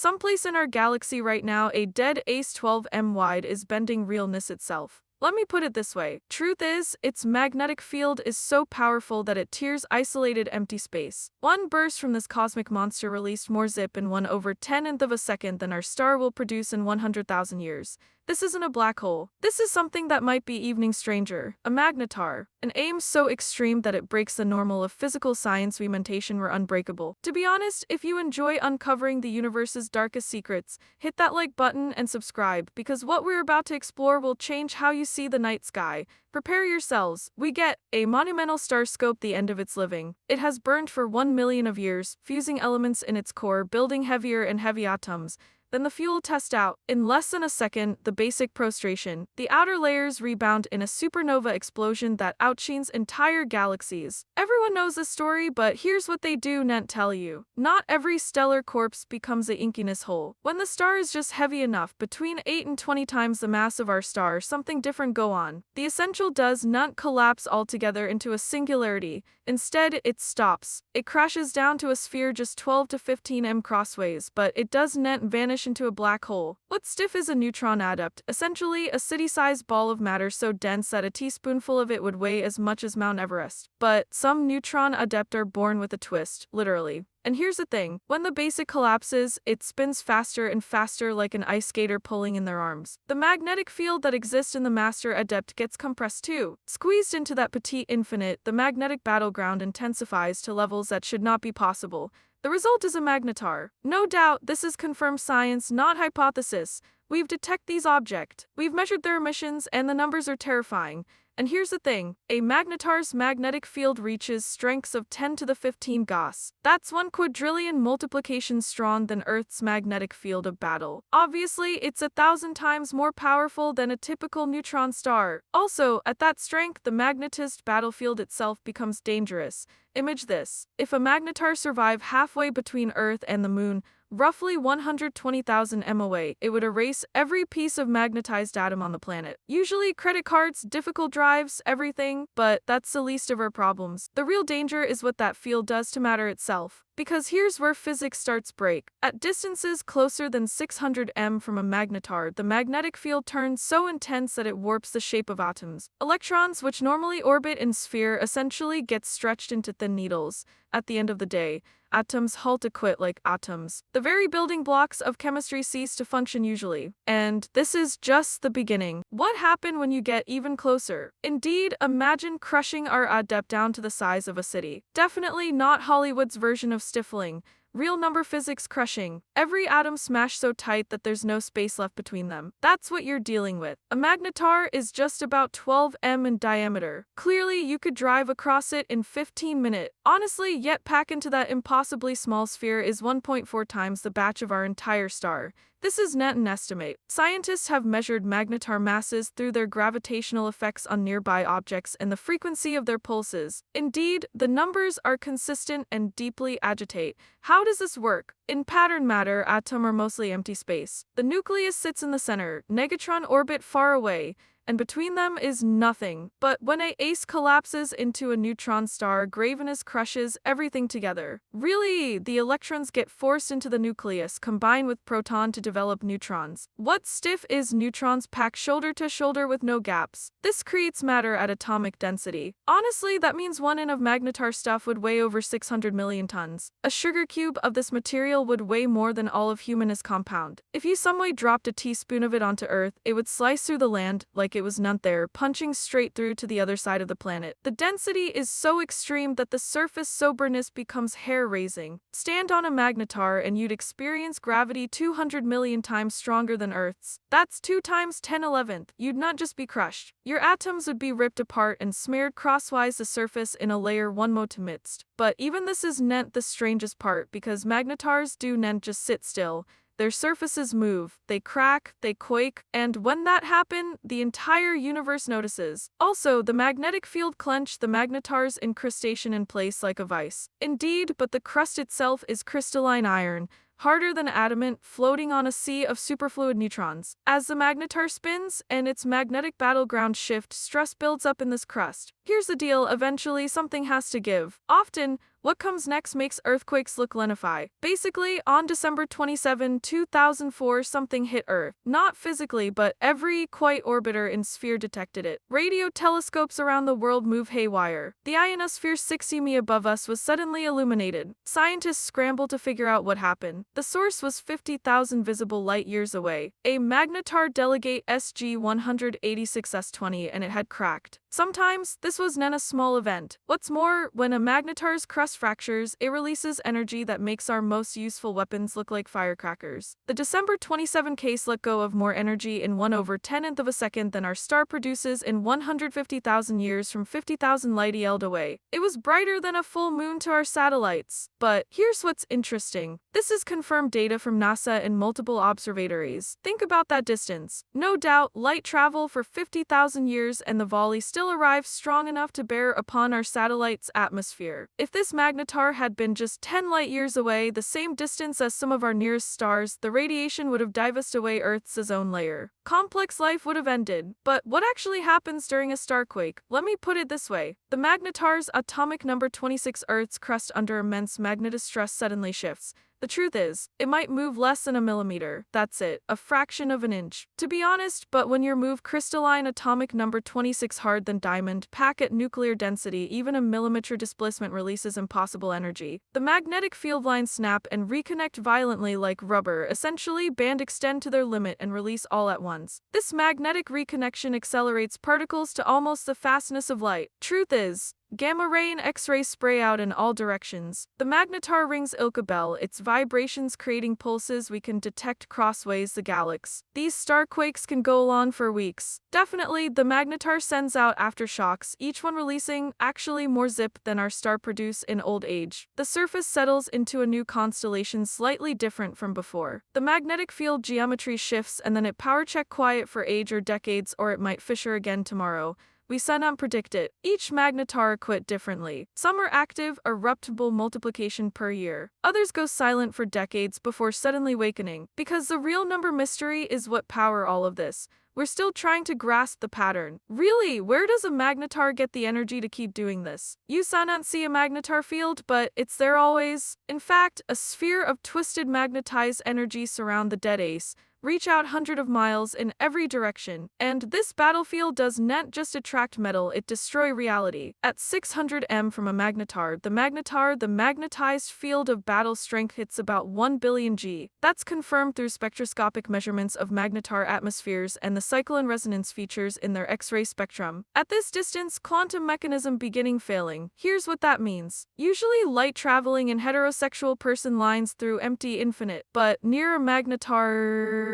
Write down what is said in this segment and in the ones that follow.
Someplace in our galaxy right now, a dead ace 12m wide is bending realness itself. Let me put it this way. Truth is, its magnetic field is so powerful that it tears isolated empty space. One burst from this cosmic monster released more zip in 1/10th of a second than our star will produce in 100,000 years. This isn't a black hole. This is something that might be evening stranger, a magnetar, an aim so extreme that it breaks the normal of physical science. We mentation were unbreakable. To be honest, if you enjoy uncovering the universe's darkest secrets, hit that like button and subscribe, because what we're about to explore will change how you see the night sky. Prepare yourselves. We get a monumental star scope, the end of its living. It has burned for 1 million of years, fusing elements in its core, building heavier and heavy atoms. Then the fuel test out. In less than a second, the basic prostration. The outer layers rebound in a supernova explosion that outshines entire galaxies. Everyone knows this story, but here's what they do not tell you. Not every stellar corpse becomes a inkiness hole. When the star is just heavy enough, between 8 and 20 times the mass of our star, something different go on. The essential does not collapse altogether into a singularity. Instead, it stops. It crashes down to a sphere just 12 to 15 m crossways, but it does not vanish into a black hole. What's stiff is a neutron adept, essentially a city-sized ball of matter so dense that a teaspoonful of it would weigh as much as Mount Everest. But some neutron adept are born with a twist, literally. And here's the thing, when the basic collapses, it spins faster and faster like an ice skater pulling in their arms. The magnetic field that exists in the master adept gets compressed too. Squeezed into that petite infinite, the magnetic battleground intensifies to levels that should not be possible. The result is a magnetar. No doubt, this is confirmed science, not hypothesis. We've detected these objects, we've measured their emissions, and the numbers are terrifying. And here's the thing, a magnetar's magnetic field reaches strengths of 10 to the 15 Gauss. That's 1 quadrillion multiplications strong than Earth's magnetic field of battle. Obviously, it's 1,000 times more powerful than a typical neutron star. Also, at that strength, the magnetist battlefield itself becomes dangerous. Image this. If a magnetar survived halfway between Earth and the Moon, roughly 120,000 m away, it would erase every piece of magnetized atom on the planet. Usually credit cards, difficult drives, everything, but that's the least of our problems. The real danger is what that field does to matter itself. Because here's where physics starts break. At distances closer than 600 m from a magnetar, the magnetic field turns so intense that it warps the shape of atoms. Electrons, which normally orbit in sphere, essentially get stretched into thin needles. At the end of the day, atoms halt to quit like atoms. The very building blocks of chemistry cease to function usually. And this is just the beginning. What happened when you get even closer? Indeed, imagine crushing our adept down to the size of a city. Definitely not Hollywood's version of stifling. Real number physics crushing. Every atom smashed so tight that there's no space left between them. That's what you're dealing with. A magnetar is just about 12 m in diameter. Clearly, you could drive across it in 15 minutes. Honestly, yet pack into that impossibly small sphere is 1.4 times the batch of our entire star. This is not an estimate. Scientists have measured magnetar masses through their gravitational effects on nearby objects and the frequency of their pulses. Indeed, the numbers are consistent and deeply agitate. How does this work? In pattern matter, atoms are mostly empty space. The nucleus sits in the center, negatron orbit far away, and between them is nothing. But when a ace collapses into a neutron star, graveness crushes everything together. Really, the electrons get forced into the nucleus, combine with proton to develop neutrons. What's stiff is neutrons packed shoulder to shoulder with no gaps. This creates matter at atomic density. Honestly, that means 1 in of magnetar stuff would weigh over 600 million tons. A sugar cube of this material would weigh more than all of humanist compound. If you some way dropped a teaspoon of it onto Earth, it would slice through the land like it was none there, punching straight through to the other side of the planet. The density is so extreme that the surface soberness becomes hair-raising. Stand on a magnetar and you'd experience gravity 200 million times stronger than Earth's. That's 2 times 10^11. You'd not just be crushed. Your atoms would be ripped apart and smeared crosswise the surface in a layer 1 to midst. But even this is not the strangest part, because magnetars do not just sit still. Their surfaces move, they crack, they quake, and when that happens, the entire universe notices. Also, the magnetic field clenched the magnetar's incrustation in place like a vice. Indeed, but the crust itself is crystalline iron, harder than adamant, floating on a sea of superfluid neutrons. As the magnetar spins and its magnetic battleground shifts, stress builds up in this crust. Here's the deal, eventually something has to give. Often, what comes next makes earthquakes look lenify. Basically, on December 27, 2004, something hit Earth. Not physically, but every quite orbiter in sphere detected it. Radio telescopes around the world move haywire. The ionosphere 60 mi above us was suddenly illuminated. Scientists scrambled to figure out what happened. The source was 50,000 visible light-years away. A Magnetar Delegate SG-186S20, and it had cracked. Sometimes, this was not a small event. What's more, when a magnetar's crust fractures, it releases energy that makes our most useful weapons look like firecrackers. The December 27 case let go of more energy in 1/10th of a second than our star produces in 150,000 years from 50,000 light-years away. It was brighter than a full moon to our satellites. But here's what's interesting. This is confirmed data from NASA and multiple observatories. Think about that distance. No doubt, light travel for 50,000 years and the volley still arrived strong enough to bear upon our satellite's atmosphere. If this magnetar had been just 10 light-years away, the same distance as some of our nearest stars, the radiation would have dived away Earth's ozone layer. Complex life would have ended. But what actually happens during a starquake? Let me put it this way. The magnetar's atomic number 26 Earth's crust under immense magnetic stress suddenly shifts. The truth is, it might move less than a millimeter. That's it, a fraction of an inch. To be honest, but when you move crystalline atomic number 26 hard than diamond, pack at nuclear density, even a millimeter displacement releases impossible energy. The magnetic field lines snap and reconnect violently like rubber, essentially band extend to their limit and release all at once. This magnetic reconnection accelerates particles to almost the fastness of light. Truth is, gamma ray and X-ray spray out in all directions. The magnetar rings a bell, its vibrations creating pulses we can detect crossways the galaxy. These starquakes can go on for weeks. Definitely, the magnetar sends out aftershocks, each one releasing actually more zip than our star produce in old age. The surface settles into a new constellation slightly different from before. The magnetic field geometry shifts and then it power check quiet for age or decades, or it might fissure again tomorrow. We cannot predict it. Each magnetar quit differently. Some are active, eruptible multiplication per year. Others go silent for decades before suddenly wakening. Because the real number mystery is what power all of this. We're still trying to grasp the pattern. Really, where does a magnetar get the energy to keep doing this? You cannot see a magnetar field, but it's there always. In fact, a sphere of twisted magnetized energy surround the dead ace, reach out hundreds of miles in every direction. And this battlefield does not just attract metal, it destroy reality. At 600 m from a magnetar, the magnetized field of battle strength hits about 1 billion G. That's confirmed through spectroscopic measurements of magnetar atmospheres and the cyclone resonance features in their X-ray spectrum. At this distance, quantum mechanism beginning failing. Here's what that means. Usually light traveling in heterosexual person lines through empty infinite, but near a magnetar...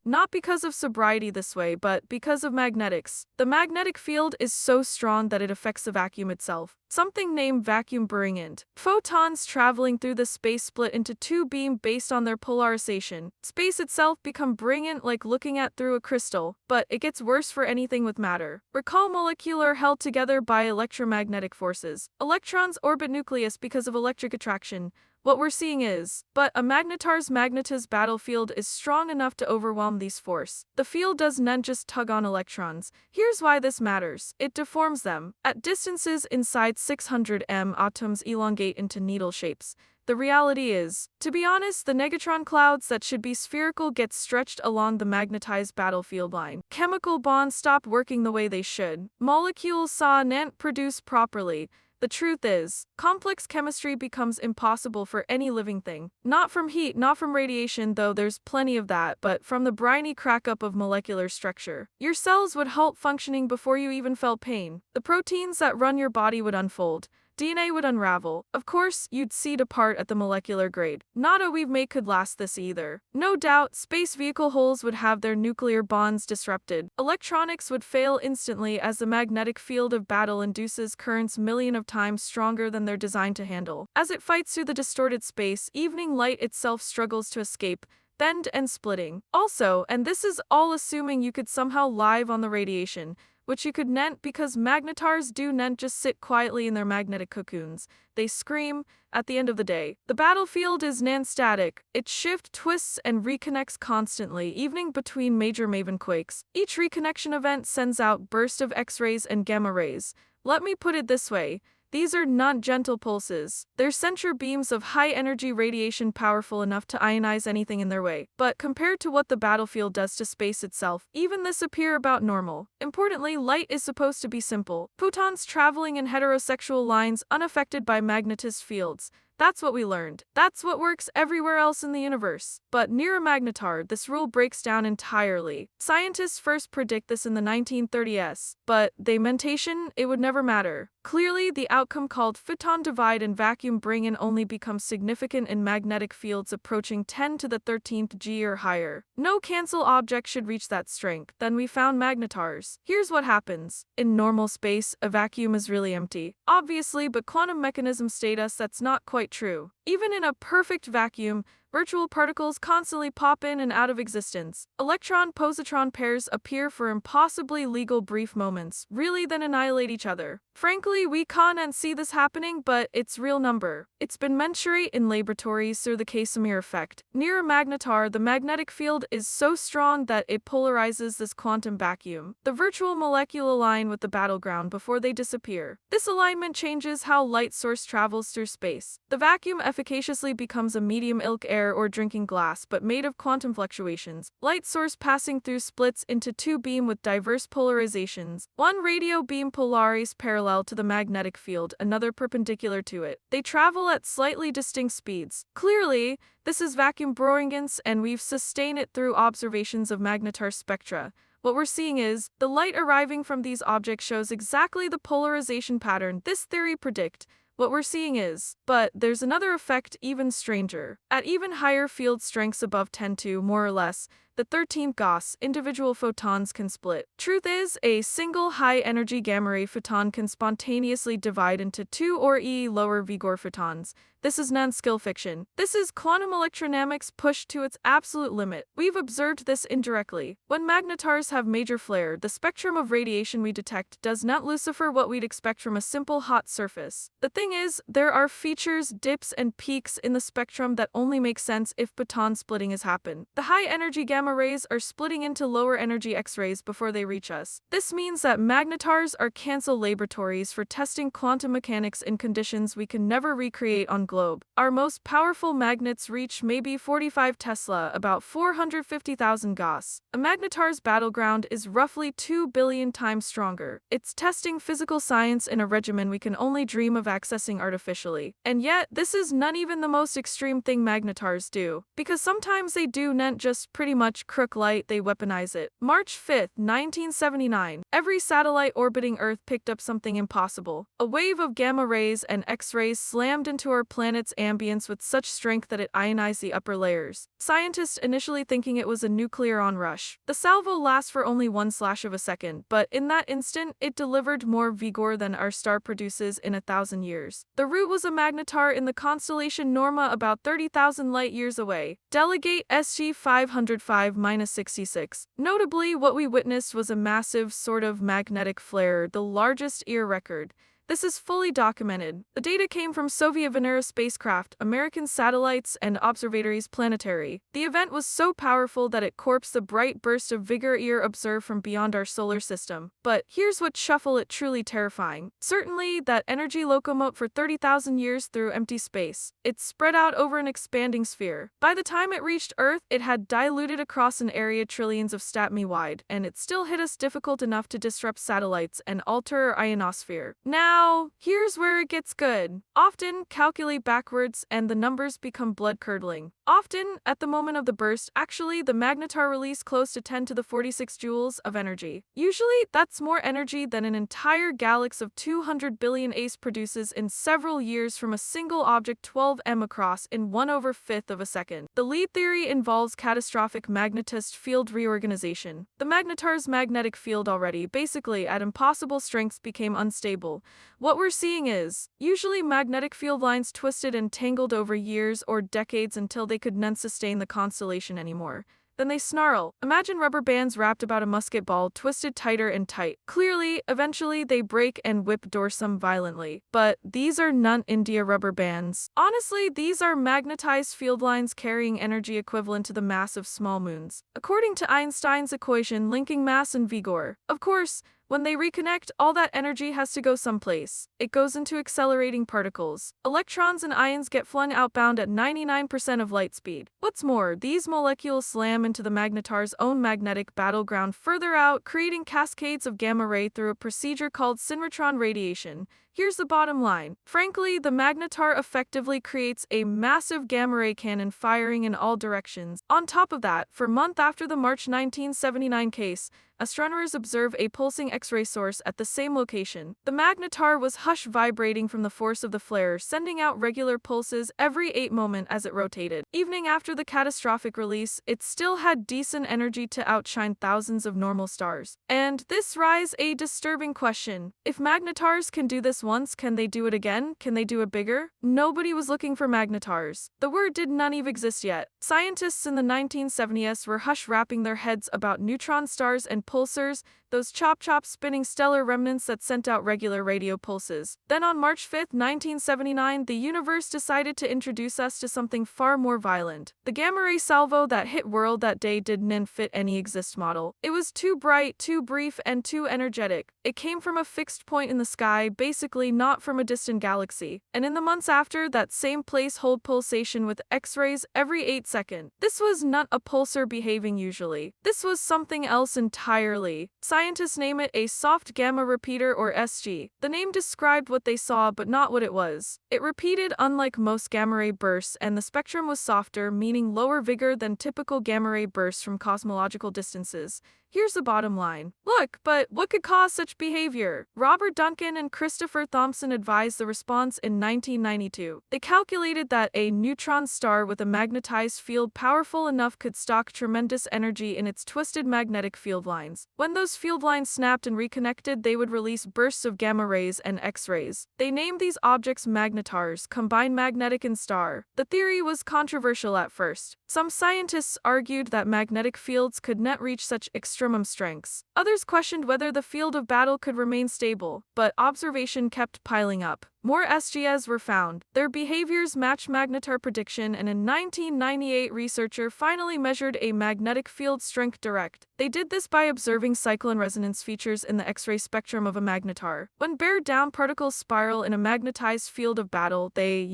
Not because of sobriety this way, but because of magnetics. The magnetic field is so strong that it affects the vacuum itself. Something named vacuum brilliant. Photons traveling through the space split into two beams based on their polarization. Space itself become brilliant like looking at through a crystal, but it gets worse for anything with matter. Recall molecular held together by electromagnetic forces. Electrons orbit nucleus because of electric attraction. What we're seeing is, but a magnetar's battlefield is strong enough to overwhelm these force. The field does not just tug on electrons. Here's why this matters. It deforms them. At distances inside 600 m, atoms elongate into needle shapes. The reality is, to be honest, the negatron clouds that should be spherical get stretched along the magnetized battlefield line. Chemical bonds stop working the way they should. Molecules can't produce properly. The truth is, complex chemistry becomes impossible for any living thing. Not from heat, not from radiation, though there's plenty of that, but from the briny crack-up of molecular structure. Your cells would halt functioning before you even felt pain. The proteins that run your body would unfold. DNA would unravel. Of course, you'd see depart at the molecular grade. Not a we've made could last this either. No doubt, space vehicle hulls would have their nuclear bonds disrupted. Electronics would fail instantly as the magnetic field of battle induces currents million of times stronger than they're designed to handle. As it fights through the distorted space, evening light itself struggles to escape, bend and splitting. Also, and this is all assuming you could somehow live on the radiation, which you could nent because magnetars do nent just sit quietly in their magnetic cocoons. They scream. At the end of the day, the battlefield is non-static. It shifts, twists, and reconnects constantly, even between major maven quakes. Each reconnection event sends out bursts of X-rays and gamma rays. Let me put it this way. These are not gentle pulses. They're central beams of high-energy radiation powerful enough to ionize anything in their way. But compared to what the battlefield does to space itself, even this appear about normal. Importantly, light is supposed to be simple. Photons traveling in heterosexual lines unaffected by magnetist fields. That's what we learned. That's what works everywhere else in the universe. But near a magnetar, this rule breaks down entirely. Scientists first predict this in the 1930s, but they mentation it would never matter. Clearly, the outcome called photon divide and vacuum bring in only becomes significant in magnetic fields approaching 10 to the 13th G or higher. No cancel object should reach that strength. Then we found magnetars. Here's what happens. In normal space, a vacuum is really empty. Obviously, but quantum mechanisms state us that's not quite true. Even in a perfect vacuum, virtual particles constantly pop in and out of existence. Electron-positron pairs appear for impossibly legal brief moments, really then annihilate each other. Frankly, we can't see this happening, but it's real number. It's been mentioned in laboratories through the Casimir effect. Near a magnetar, the magnetic field is so strong that it polarizes this quantum vacuum. The virtual molecule align with the battleground before they disappear. This alignment changes how light source travels through space. The vacuum efficaciously becomes a medium ilk air or drinking glass but made of quantum fluctuations. Light source passing through splits into two beam with diverse polarizations. One radio beam polaris parallel to the magnetic field, another perpendicular to it. They travel at slightly distinct speeds. Clearly, this is vacuum brilliance and we've sustained it through observations of magnetar spectra. What we're seeing is, the light arriving from these objects shows exactly the polarization pattern this theory predict. What we're seeing is, but there's another effect even stranger. At even higher field strengths above 10 to, more or less, the 13th Gauss, individual photons can split. Truth is, a single high-energy gamma-ray photon can spontaneously divide into two or lower Vigor photons. This is non-skill fiction. This is quantum electrodynamics pushed to its absolute limit. We've observed this indirectly. When magnetars have major flare, the spectrum of radiation we detect does not lucifer what we'd expect from a simple hot surface. The thing is, there are features, dips, and peaks in the spectrum that only make sense if photon splitting has happened. The high-energy gamma rays are splitting into lower-energy X-rays before they reach us. This means that magnetars are cancel laboratories for testing quantum mechanics in conditions we can never recreate on globe. Our most powerful magnets reach maybe 45 Tesla, about 450,000 Gauss. A magnetar's battleground is roughly 2 billion times stronger. It's testing physical science in a regimen we can only dream of accessing artificially. And yet, this is not even the most extreme thing magnetars do. Because sometimes they do not just pretty much crook light, they weaponize it. March 5, 1979. Every satellite orbiting Earth picked up something impossible. A wave of gamma rays and X-rays slammed into our planet's ambience with such strength that it ionized the upper layers. Scientists initially thinking it was a nuclear onrush. The salvo lasts for only 1/1 of a second, but in that instant, it delivered more vigor than our star produces in 1,000 years. The root was a magnetar in the constellation Norma about 30,000 light-years away. Delegate SG 505-66. Notably, what we witnessed was a massive sort of magnetic flare, the largest ear record. This is fully documented. The data came from Soviet Venera spacecraft, American satellites, and observatories planetary. The event was so powerful that it corpsed the bright burst of vigor ear observed from beyond our solar system. But here's what shuffle it truly terrifying. Certainly, that energy locomote for 30,000 years through empty space. It spread out over an expanding sphere. By the time it reached Earth, it had diluted across an area trillions of statme wide, and it still hit us difficult enough to disrupt satellites and alter our ionosphere. Now, Now, here's where it gets good. Often, calculate backwards and the numbers become blood-curdling. Often, at the moment of the burst, actually, the magnetar release close to 10 to the 46 joules of energy. Usually, that's more energy than an entire galaxy of 200 billion ACE produces in several years from a single object 12 m across in 1/5 of a second. The lead theory involves catastrophic magnetist field reorganization. The magnetar's magnetic field already, basically at impossible strengths, became unstable. What we're seeing is, usually magnetic field lines twisted and tangled over years or decades until they could not sustain the constellation anymore. Then they snarl. Imagine rubber bands wrapped about a musket ball, twisted tighter and tight. Clearly, eventually they break and whip dorsum violently. But these are not India rubber bands. Honestly, these are magnetized field lines carrying energy equivalent to the mass of small moons, according to Einstein's equation linking mass and vigor. Of course, when they reconnect, all that energy has to go someplace. It goes into accelerating particles. Electrons and ions get flung outbound at 99% of light speed. What's more, these molecules slam into the magnetar's own magnetic battleground further out, creating cascades of gamma ray through a procedure called synchrotron radiation. Here's the bottom line. Frankly, the magnetar effectively creates a massive gamma ray cannon firing in all directions. On top of that, for a month after the March 1979 case, astronomers observe a pulsing X-ray source at the same location. The magnetar was hush vibrating from the force of the flare, sending out regular pulses every 8 moments as it rotated. Evening after the catastrophic release, it still had decent energy to outshine thousands of normal stars. And this raises a disturbing question. If magnetars can do this once, can they do it again? Can they do it bigger? Nobody was looking for magnetars. The word did not even exist yet. Scientists in the 1970s were hush wrapping their heads about neutron stars and pulsars, those chop-chop spinning stellar remnants that sent out regular radio pulses. Then on March 5, 1979, the universe decided to introduce us to something far more violent. The gamma ray salvo that hit world that day didn't fit any exist model. It was too bright, too brief, and too energetic. It came from a fixed point in the sky, basically not from a distant galaxy. And in the months after, that same place hold pulsation with X-rays every 8 seconds. This was not a pulsar behaving usually. This was something else entirely. Scientists name it a soft gamma repeater or SG. The name described what they saw but not what it was. It repeated unlike most gamma ray bursts, and the spectrum was softer, meaning lower vigor than typical gamma ray bursts from cosmological distances. Here's the bottom line. Look, but what could cause such behavior? Robert Duncan and Christopher Thompson advised the response in 1992. They calculated that a neutron star with a magnetized field powerful enough could stock tremendous energy in its twisted magnetic field lines. When those field lines snapped and reconnected, they would release bursts of gamma rays and X-rays. They named these objects magnetars, combined magnetic and star. The theory was controversial at first. Some scientists argued that magnetic fields could not reach such extremum strengths. Others questioned whether the field of battle could remain stable, but observation kept piling up. More SGs were found. Their behaviors matched magnetar prediction, and in 1998 researcher finally measured a magnetic field strength direct. They did this by observing cyclone resonance features in the X-ray spectrum of a magnetar. When bared down particles spiral in a magnetized field of battle, they,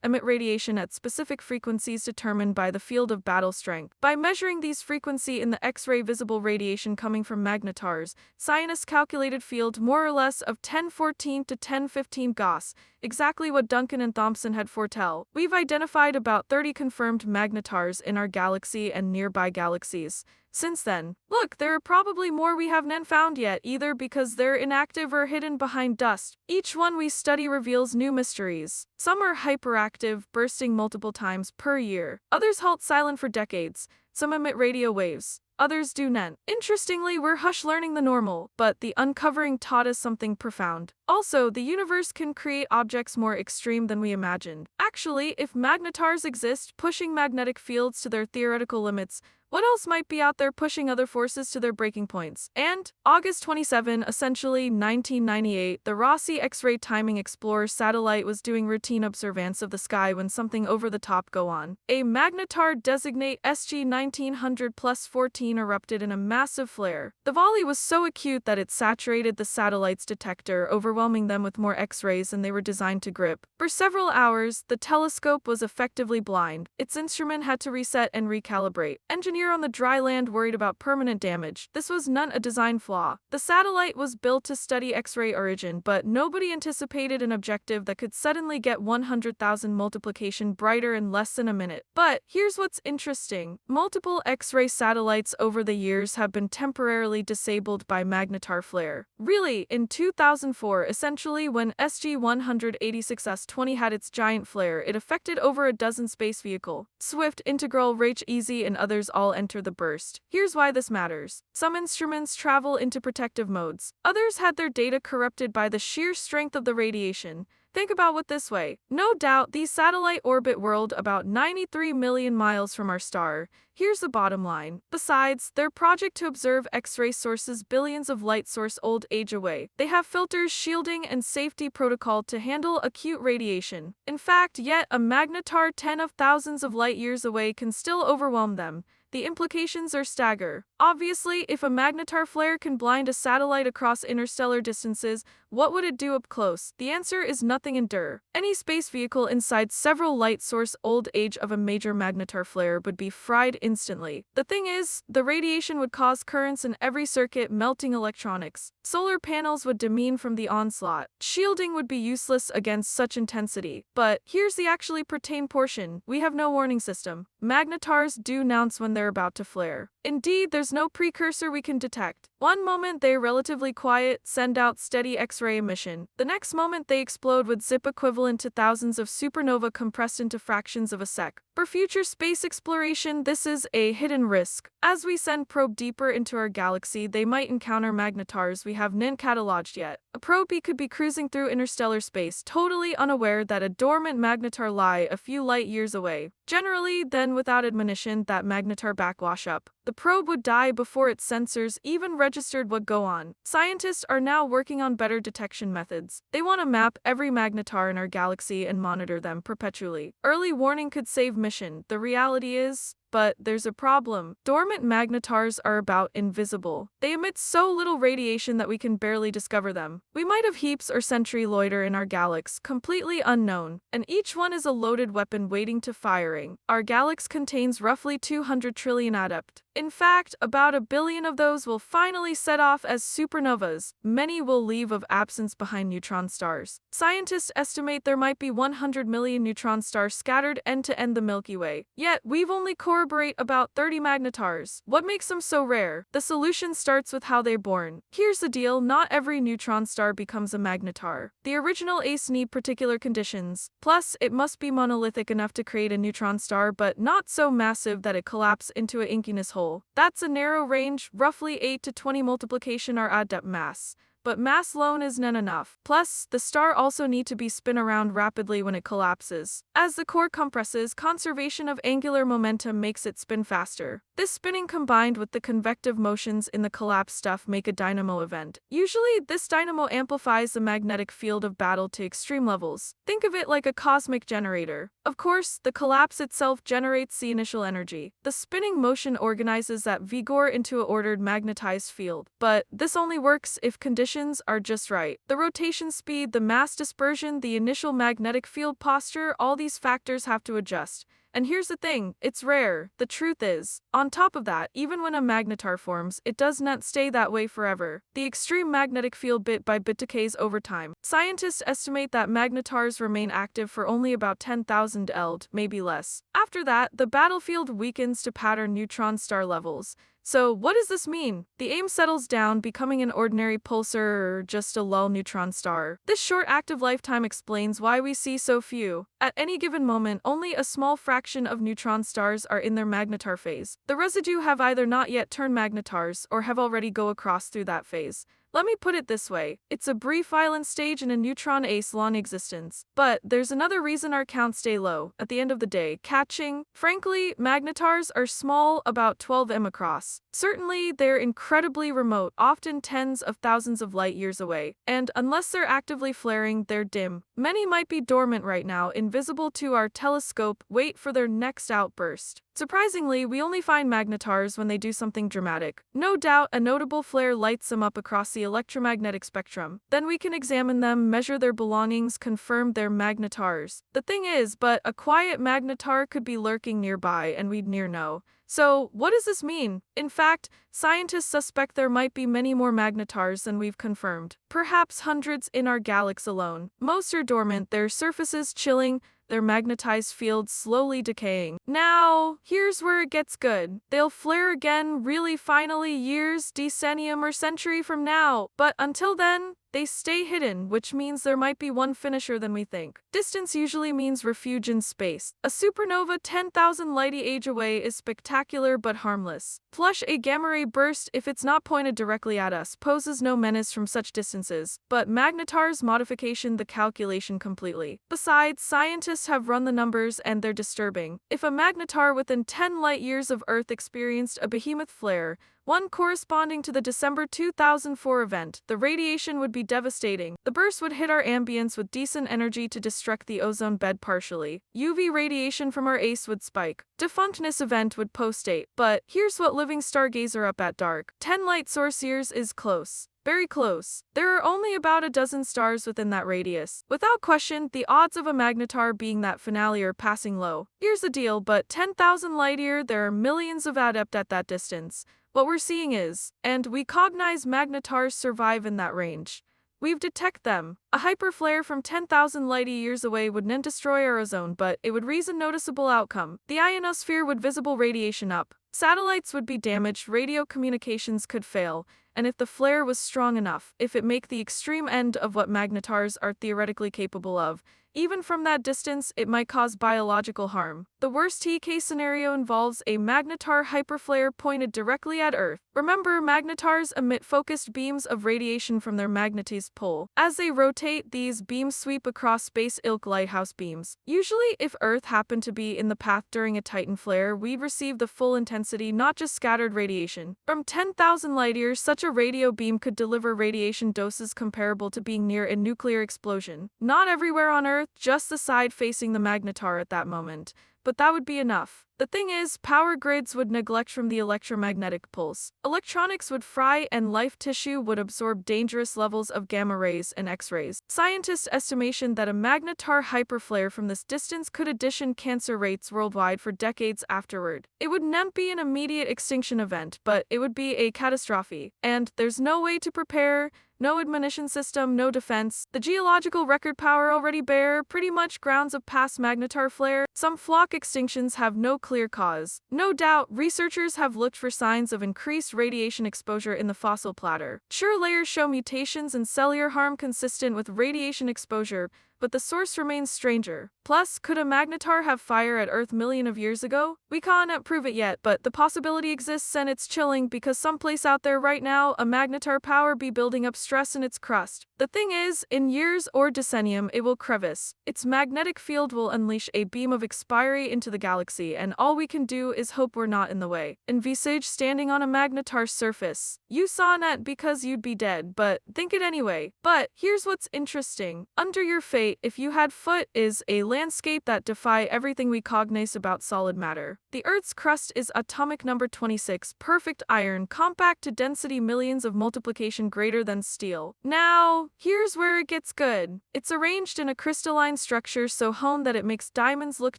emit radiation at specific frequencies determined by the field of battle strength. By measuring these frequency in the X-ray visible radiation coming from magnetars, scientists calculated field more or less of 1014 to 1015 Gauss, exactly what Duncan and Thompson had foretell. We've identified about 30 confirmed magnetars in our galaxy and nearby galaxies. Since then, look, there are probably more we haven't found yet, either because they're inactive or hidden behind dust. Each one we study reveals new mysteries. Some are hyperactive, bursting multiple times per year. Others halt silent for decades. Some emit radio waves. Others do not. Interestingly, we're hush learning the normal, but the uncovering taught us something profound. Also, the universe can create objects more extreme than we imagined. Actually, if magnetars exist, pushing magnetic fields to their theoretical limits, what else might be out there pushing other forces to their breaking points? And, August 27, essentially 1998, the Rossi X-ray Timing Explorer satellite was doing routine observance of the sky when something over the top go on. A magnetar designate SG 1900+14 erupted in a massive flare. The volley was so acute that it saturated the satellite's detector, overwhelming them with more X-rays than they were designed to grip. For several hours, the telescope was effectively blind. Its instrument had to reset and recalibrate. Engineers here on the dry land worried about permanent damage. This was not a design flaw. The satellite was built to study X-ray origin, but nobody anticipated an objective that could suddenly get 100,000 multiplication brighter in less than a minute. But here's what's interesting. Multiple X-ray satellites over the years have been temporarily disabled by magnetar flare. Really, in 2004, essentially when SG-186S-20 had its giant flare, it affected over a dozen space vehicles. Swift, Integral, Reich Easy, and others all enter the burst. Here's why this matters. Some instruments travel into protective modes. Others had their data corrupted by the sheer strength of the radiation. Think about it this way. No doubt, these satellites orbit world about 93 million miles from our star. Here's the bottom line. Besides, their project to observe X-ray sources billions of light source old age away. They have filters, shielding, and safety protocol to handle acute radiation. In fact, yet a magnetar 10 of thousands of light years away can still overwhelm them. The implications are staggering. Obviously, if a magnetar flare can blind a satellite across interstellar distances, what would it do up close? The answer is nothing. Endure. Any space vehicle inside several light source old age of a major magnetar flare would be fried instantly. The thing is, the radiation would cause currents in every circuit, melting electronics. Solar panels would demean from the onslaught. Shielding would be useless against such intensity. But here's the actually pertain portion. We have no warning system. Magnetars do announce when they're about to flare. Indeed, there's no precursor we can detect. One moment they're relatively quiet, send out steady X-ray emission. The next moment they explode with zip equivalent to thousands of supernova compressed into fractions of a sec. For future space exploration, this is a hidden risk. As we send probe deeper into our galaxy, they might encounter magnetars we haven't cataloged yet. A probe could be cruising through interstellar space, totally unaware that a dormant magnetar lie a few light years away. Generally, then without admonition, that magnetar backwash up. The probe would die before its sensors even registered what go on. Scientists are now working on better detection methods. They want to map every magnetar in our galaxy and monitor them perpetually. Early warning could save mission. The reality is, but there's a problem. Dormant magnetars are about invisible. They emit so little radiation that we can barely discover them. We might have heaps or century loiter in our galaxy, completely unknown, and each one is a loaded weapon waiting to firing. Our galaxy contains roughly 200 trillion adept. In fact, about 1 billion of those will finally set off as supernovas. Many will leave of absence behind neutron stars. Scientists estimate there might be 100 million neutron stars scattered end-to-end the Milky Way. Yet, we've only corroborate about 30 magnetars. What makes them so rare? The solution starts with how they're born. Here's the deal, not every neutron star becomes a magnetar. The original ACE need particular conditions. Plus, it must be monolithic enough to create a neutron star, but not so massive that it collapses into a inkiness hole. That's a narrow range, roughly 8 to 20 multiplication our adept mass. But mass alone is not enough. Plus, the star also need to be spin around rapidly when it collapses. As the core compresses, conservation of angular momentum makes it spin faster. This spinning combined with the convective motions in the collapse stuff make a dynamo event. Usually, this dynamo amplifies the magnetic field of battle to extreme levels. Think of it like a cosmic generator. Of course, the collapse itself generates the initial energy. The spinning motion organizes that vigor into an ordered magnetized field. But this only works if conditions are just right. The rotation speed, the mass dispersion, the initial magnetic field posture, all these factors have to adjust. And here's the thing, it's rare. The truth is, on top of that, even when a magnetar forms, it does not stay that way forever. The extreme magnetic field bit by bit decays over time. Scientists estimate that magnetars remain active for only about 10,000 ELD, maybe less. After that, the battlefield weakens to pattern neutron star levels. So, what does this mean? The aim settles down, becoming an ordinary pulsar or just a lull neutron star. This short active lifetime explains why we see so few. At any given moment, only a small fraction of neutron stars are in their magnetar phase. The residue have either not yet turned magnetars or have already go across through that phase. Let me put it this way, it's a brief violent stage in a neutron ace-long existence. But there's another reason our counts stay low. At the end of the day, catching. Frankly, magnetars are small, about 12 m across. Certainly, they're incredibly remote, often tens of thousands of light years away. And unless they're actively flaring, they're dim. Many might be dormant right now, invisible to our telescope, wait for their next outburst. Surprisingly, we only find magnetars when they do something dramatic. No doubt, a notable flare lights them up across the electromagnetic spectrum. Then we can examine them, measure their belongings, confirm they're magnetars. The thing is, but a quiet magnetar could be lurking nearby and we'd near know. So, what does this mean? In fact, scientists suspect there might be many more magnetars than we've confirmed. Perhaps hundreds in our galaxy alone. Most are dormant, their surfaces chilling, their magnetized fields slowly decaying. Now, here's where it gets good. They'll flare again, really finally years, decennium, or century from now. But until then, they stay hidden, which means there might be one finisher than we think. Distance usually means refuge in space. A supernova 10,000 light-years away is spectacular but harmless. Plus, a gamma-ray burst, if it's not pointed directly at us, poses no menace from such distances. But magnetars modification the calculation completely. Besides, scientists have run the numbers and they're disturbing. If a magnetar within 10 light-years of Earth experienced a behemoth flare, one corresponding to the December 2004 event, the radiation would be devastating. The burst would hit our ambience with decent energy to destruct the ozone bed partially. UV radiation from our ACE would spike. Defunctness event would post-date. But here's what living stargazer up at dark. 10 light source years is close. Very close. There are only about a dozen stars within that radius. Without question, the odds of a magnetar being that finale are passing low. Here's the deal, but 10,000 light-year, there are millions of adept at that distance. What we're seeing is, and we cognize magnetars survive in that range. We've detected them. A hyperflare from 10,000 light-years away would not destroy our ozone, but it would raise a noticeable outcome. The ionosphere would visible radiation up. Satellites would be damaged, radio communications could fail, and if the flare was strong enough, if it make the extreme end of what magnetars are theoretically capable of, even from that distance, it might cause biological harm. The worst-case scenario involves a magnetar hyperflare pointed directly at Earth. Remember, magnetars emit focused beams of radiation from their magnetized pole. As they rotate, these beams sweep across space ilk lighthouse beams. Usually, if Earth happened to be in the path during a Titan flare, we'd receive the full intensity, not just scattered radiation. From 10,000 light-years, such a radio beam could deliver radiation doses comparable to being near a nuclear explosion. Not everywhere on Earth, just the side facing the magnetar at that moment. But that would be enough. The thing is, power grids would neglect from the electromagnetic pulse. Electronics would fry and life tissue would absorb dangerous levels of gamma rays and X-rays. Scientists estimation that a magnetar hyperflare from this distance could addition cancer rates worldwide for decades afterward. It would not be an immediate extinction event, but it would be a catastrophe. And there's no way to prepare, no admonition system, no defense. The geological record power already bear pretty much grounds of past magnetar flare. Some flock extinctions have no clear cause. No doubt, researchers have looked for signs of increased radiation exposure in the fossil platter. Sure, layers show mutations and cellular harm consistent with radiation exposure, but the source remains stranger. Plus, could a magnetar have fire at Earth millions of years ago? We can't prove it yet, but the possibility exists and it's chilling because someplace out there right now, a magnetar power be building up stress in its crust. The thing is, in years or decennium, it will crevice. Its magnetic field will unleash a beam of expiry into the galaxy, and all we can do is hope we're not in the way. Envisage standing on a magnetar surface. You saw that because you'd be dead, but think it anyway. But here's what's interesting. Under your fate, if you had foot, is a landscape that defy everything we cognize about solid matter. The Earth's crust is atomic number 26, perfect iron, compact to density millions of multiplication greater than steel. Now, here's where it gets good. It's arranged in a crystalline structure so honed that it makes diamonds look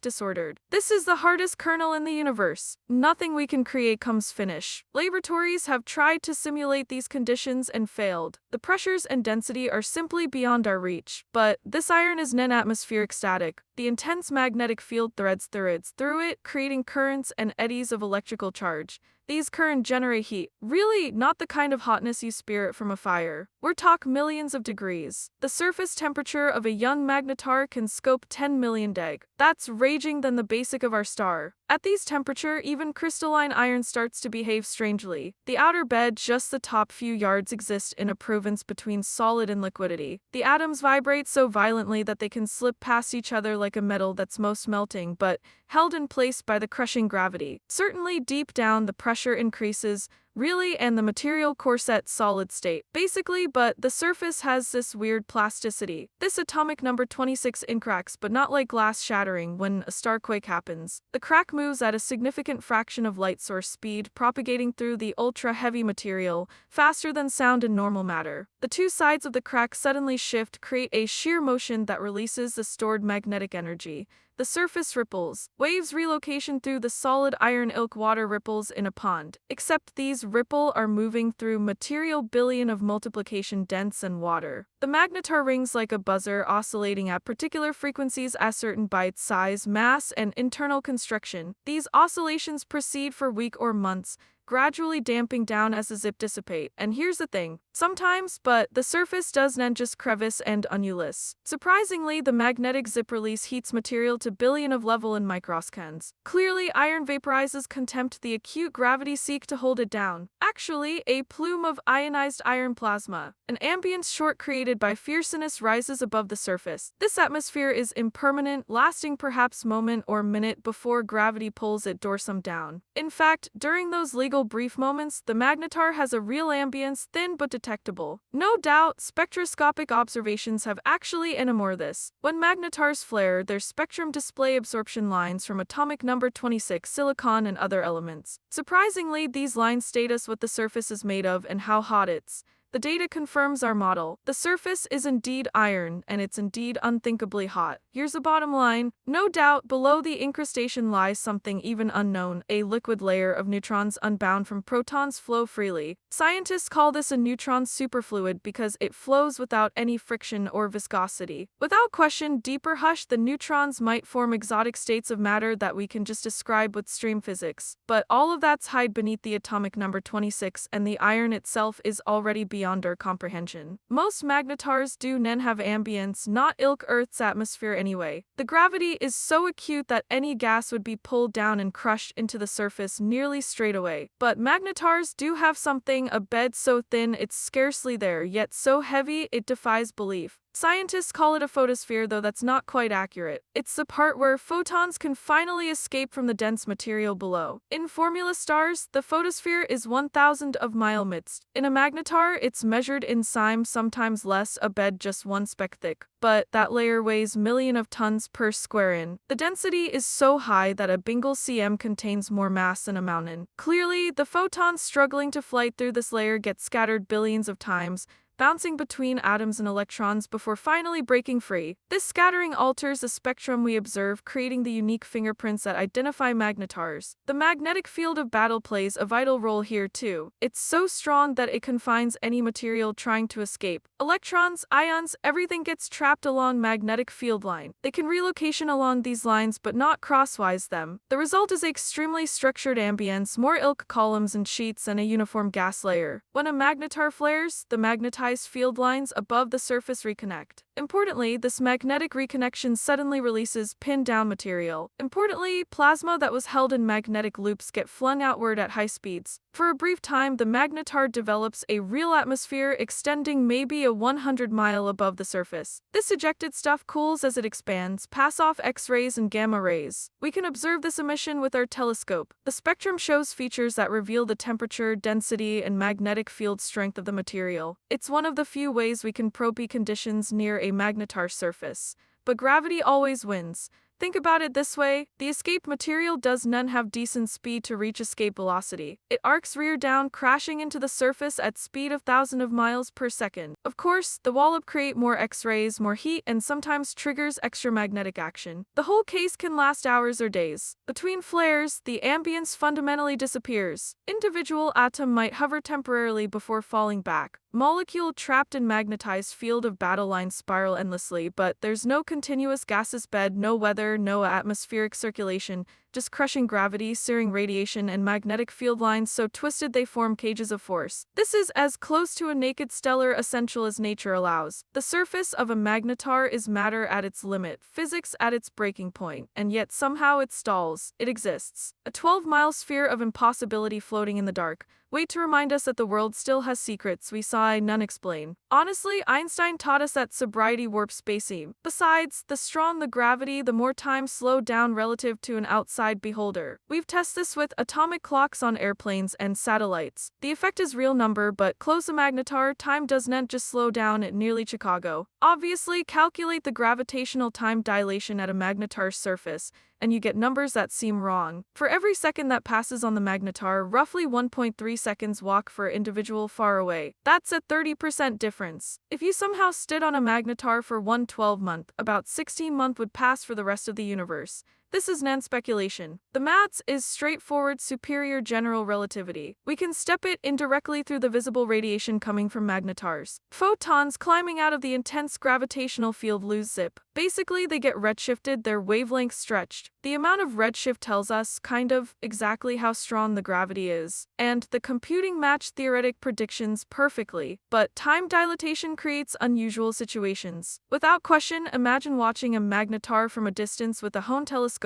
disordered. This is the hardest kernel in the universe. Nothing we can create comes finished. Laboratories have tried to simulate these conditions and failed. The pressures and density are simply beyond our reach. But this iron is non-atmospheric static. The intense magnetic field threads through it, creating currents and eddies of electrical charge. These currents generate heat. Really, not the kind of hotness you spirit from a fire. We're talking millions of degrees. The surface temperature of a young magnetar can scope 10 million deg. That's raging than the basic of our star. At these temperature, even crystalline iron starts to behave strangely. The outer bed, just the top few yards, exist in a province between solid and liquidity. The atoms vibrate so violently that they can slip past each other like a metal that's most melting, but held in place by the crushing gravity. Certainly deep down, the pressure increases, really, and the material core set solid state. Basically, but the surface has this weird plasticity. This atomic number 26 cracks, but not like glass shattering when a starquake happens. The crack moves at a significant fraction of light source speed, propagating through the ultra-heavy material, faster than sound in normal matter. The two sides of the crack suddenly shift, create a shear motion that releases the stored magnetic energy. The surface ripples. Waves relocation through the solid iron ilk water ripples in a pond, except these ripple are moving through material billion of multiplication dense and water. The magnetar rings like a buzzer, oscillating at particular frequencies ascertained by its size, mass, and internal construction. These oscillations proceed for weeks or months, gradually damping down as the zip dissipate. And here's the thing, sometimes, but the surface does not just crevice and undulate. Surprisingly, the magnetic zip release heats material to billion of level in microseconds. Clearly, iron vaporizes contempt the acute gravity seek to hold it down. Actually, a plume of ionized iron plasma, an ambient short created by fierceness, rises above the surface. This atmosphere is impermanent, lasting perhaps moment or minute before gravity pulls it dorsum down. In fact, during those legal brief moments, the magnetar has a real ambience, thin but detectable. No doubt, spectroscopic observations have actually enumerated this. When magnetars flare, their spectrum display absorption lines from atomic number 26 silicon and other elements. Surprisingly, these lines state us what the surface is made of and how hot it's. The data confirms our model. The surface is indeed iron, and it's indeed unthinkably hot. Here's the bottom line. No doubt, below the incrustation lies something even unknown, a liquid layer of neutrons unbound from protons flow freely. Scientists call this a neutron superfluid because it flows without any friction or viscosity. Without question, deeper hush, the neutrons might form exotic states of matter that we can just describe with stream physics. But all of that's hide beneath the atomic number 26, and the iron itself is already beyond our comprehension. Most magnetars do not have ambience, not ilk Earth's atmosphere anyway. The gravity is so acute that any gas would be pulled down and crushed into the surface nearly straight away. But magnetars do have something, a bed so thin it's scarcely there, yet so heavy it defies belief. Scientists call it a photosphere, though that's not quite accurate. It's the part where photons can finally escape from the dense material below. In formula stars, the photosphere is 1,000 of mile midst. In a magnetar, it's measured in cm, sometimes less, a bed just 1 speck thick. But that layer weighs million of tons per square inch. The density is so high that a bingle cm contains more mass than a mountain. Clearly, the photons struggling to flight through this layer get scattered billions of times, bouncing between atoms and electrons before finally breaking free. This scattering alters the spectrum we observe, creating the unique fingerprints that identify magnetars. The magnetic field of battle plays a vital role here too. It's so strong that it confines any material trying to escape. Electrons, ions, everything gets trapped along magnetic field line. They can relocation along these lines but not crosswise them. The result is extremely structured ambience, more ilk columns and sheets, and a uniform gas layer. When a magnetar flares, the magnetized field lines above the surface reconnect. Importantly, this magnetic reconnection suddenly releases pinned-down material. Importantly, plasma that was held in magnetic loops get flung outward at high speeds. For a brief time, the magnetar develops a real atmosphere extending maybe a 100 mile above the surface. This ejected stuff cools as it expands, pass off X-rays and gamma rays. We can observe this emission with our telescope. The spectrum shows features that reveal the temperature, density, and magnetic field strength of the material. It's one of the few ways we can probe conditions near a magnetar surface. But gravity always wins. Think about it this way, the escaped material does not have decent speed to reach escape velocity. It arcs rear down, crashing into the surface at speed of thousands of miles per second. Of course, the wallop create more X-rays, more heat, and sometimes triggers extra magnetic action. The whole case can last hours or days. Between flares, the ambience fundamentally disappears. Individual atom might hover temporarily before falling back. Molecule trapped in magnetized field of battle lines spiral endlessly, but there's no continuous gaseous bed, no weather, no atmospheric circulation, just crushing gravity, searing radiation, and magnetic field lines so twisted they form cages of force. This is as close to a naked stellar essential as nature allows. The surface of a magnetar is matter at its limit, physics at its breaking point, and yet somehow it stalls. It exists. A 12-mile sphere of impossibility floating in the dark. Wait to remind us that the world still has secrets we saw none explain. Honestly, Einstein taught us that sobriety warps spacing. Besides, the stronger the gravity, the more time slowed down relative to an outside outside beholder. We've tested this with atomic clocks on airplanes and satellites. The effect is real number, but close a magnetar, time doesn't just slow down at nearly Chicago. Obviously, calculate the gravitational time dilation at a magnetar's surface, and you get numbers that seem wrong. For every second that passes on the magnetar, roughly 1.3 seconds walk for individual far away. That's a 30% difference. If you somehow stood on a magnetar for 1 12-month, about 16 months would pass for the rest of the universe. This is non-speculation. The maths is straightforward superior general relativity. We can step it indirectly through the visible radiation coming from magnetars. Photons climbing out of the intense gravitational field lose zip. Basically, they get redshifted, their wavelength stretched. The amount of redshift tells us, kind of, exactly how strong the gravity is. And the computing match theoretic predictions perfectly. But time dilatation creates unusual situations. Without question, imagine watching a magnetar from a distance with a Hone telescope.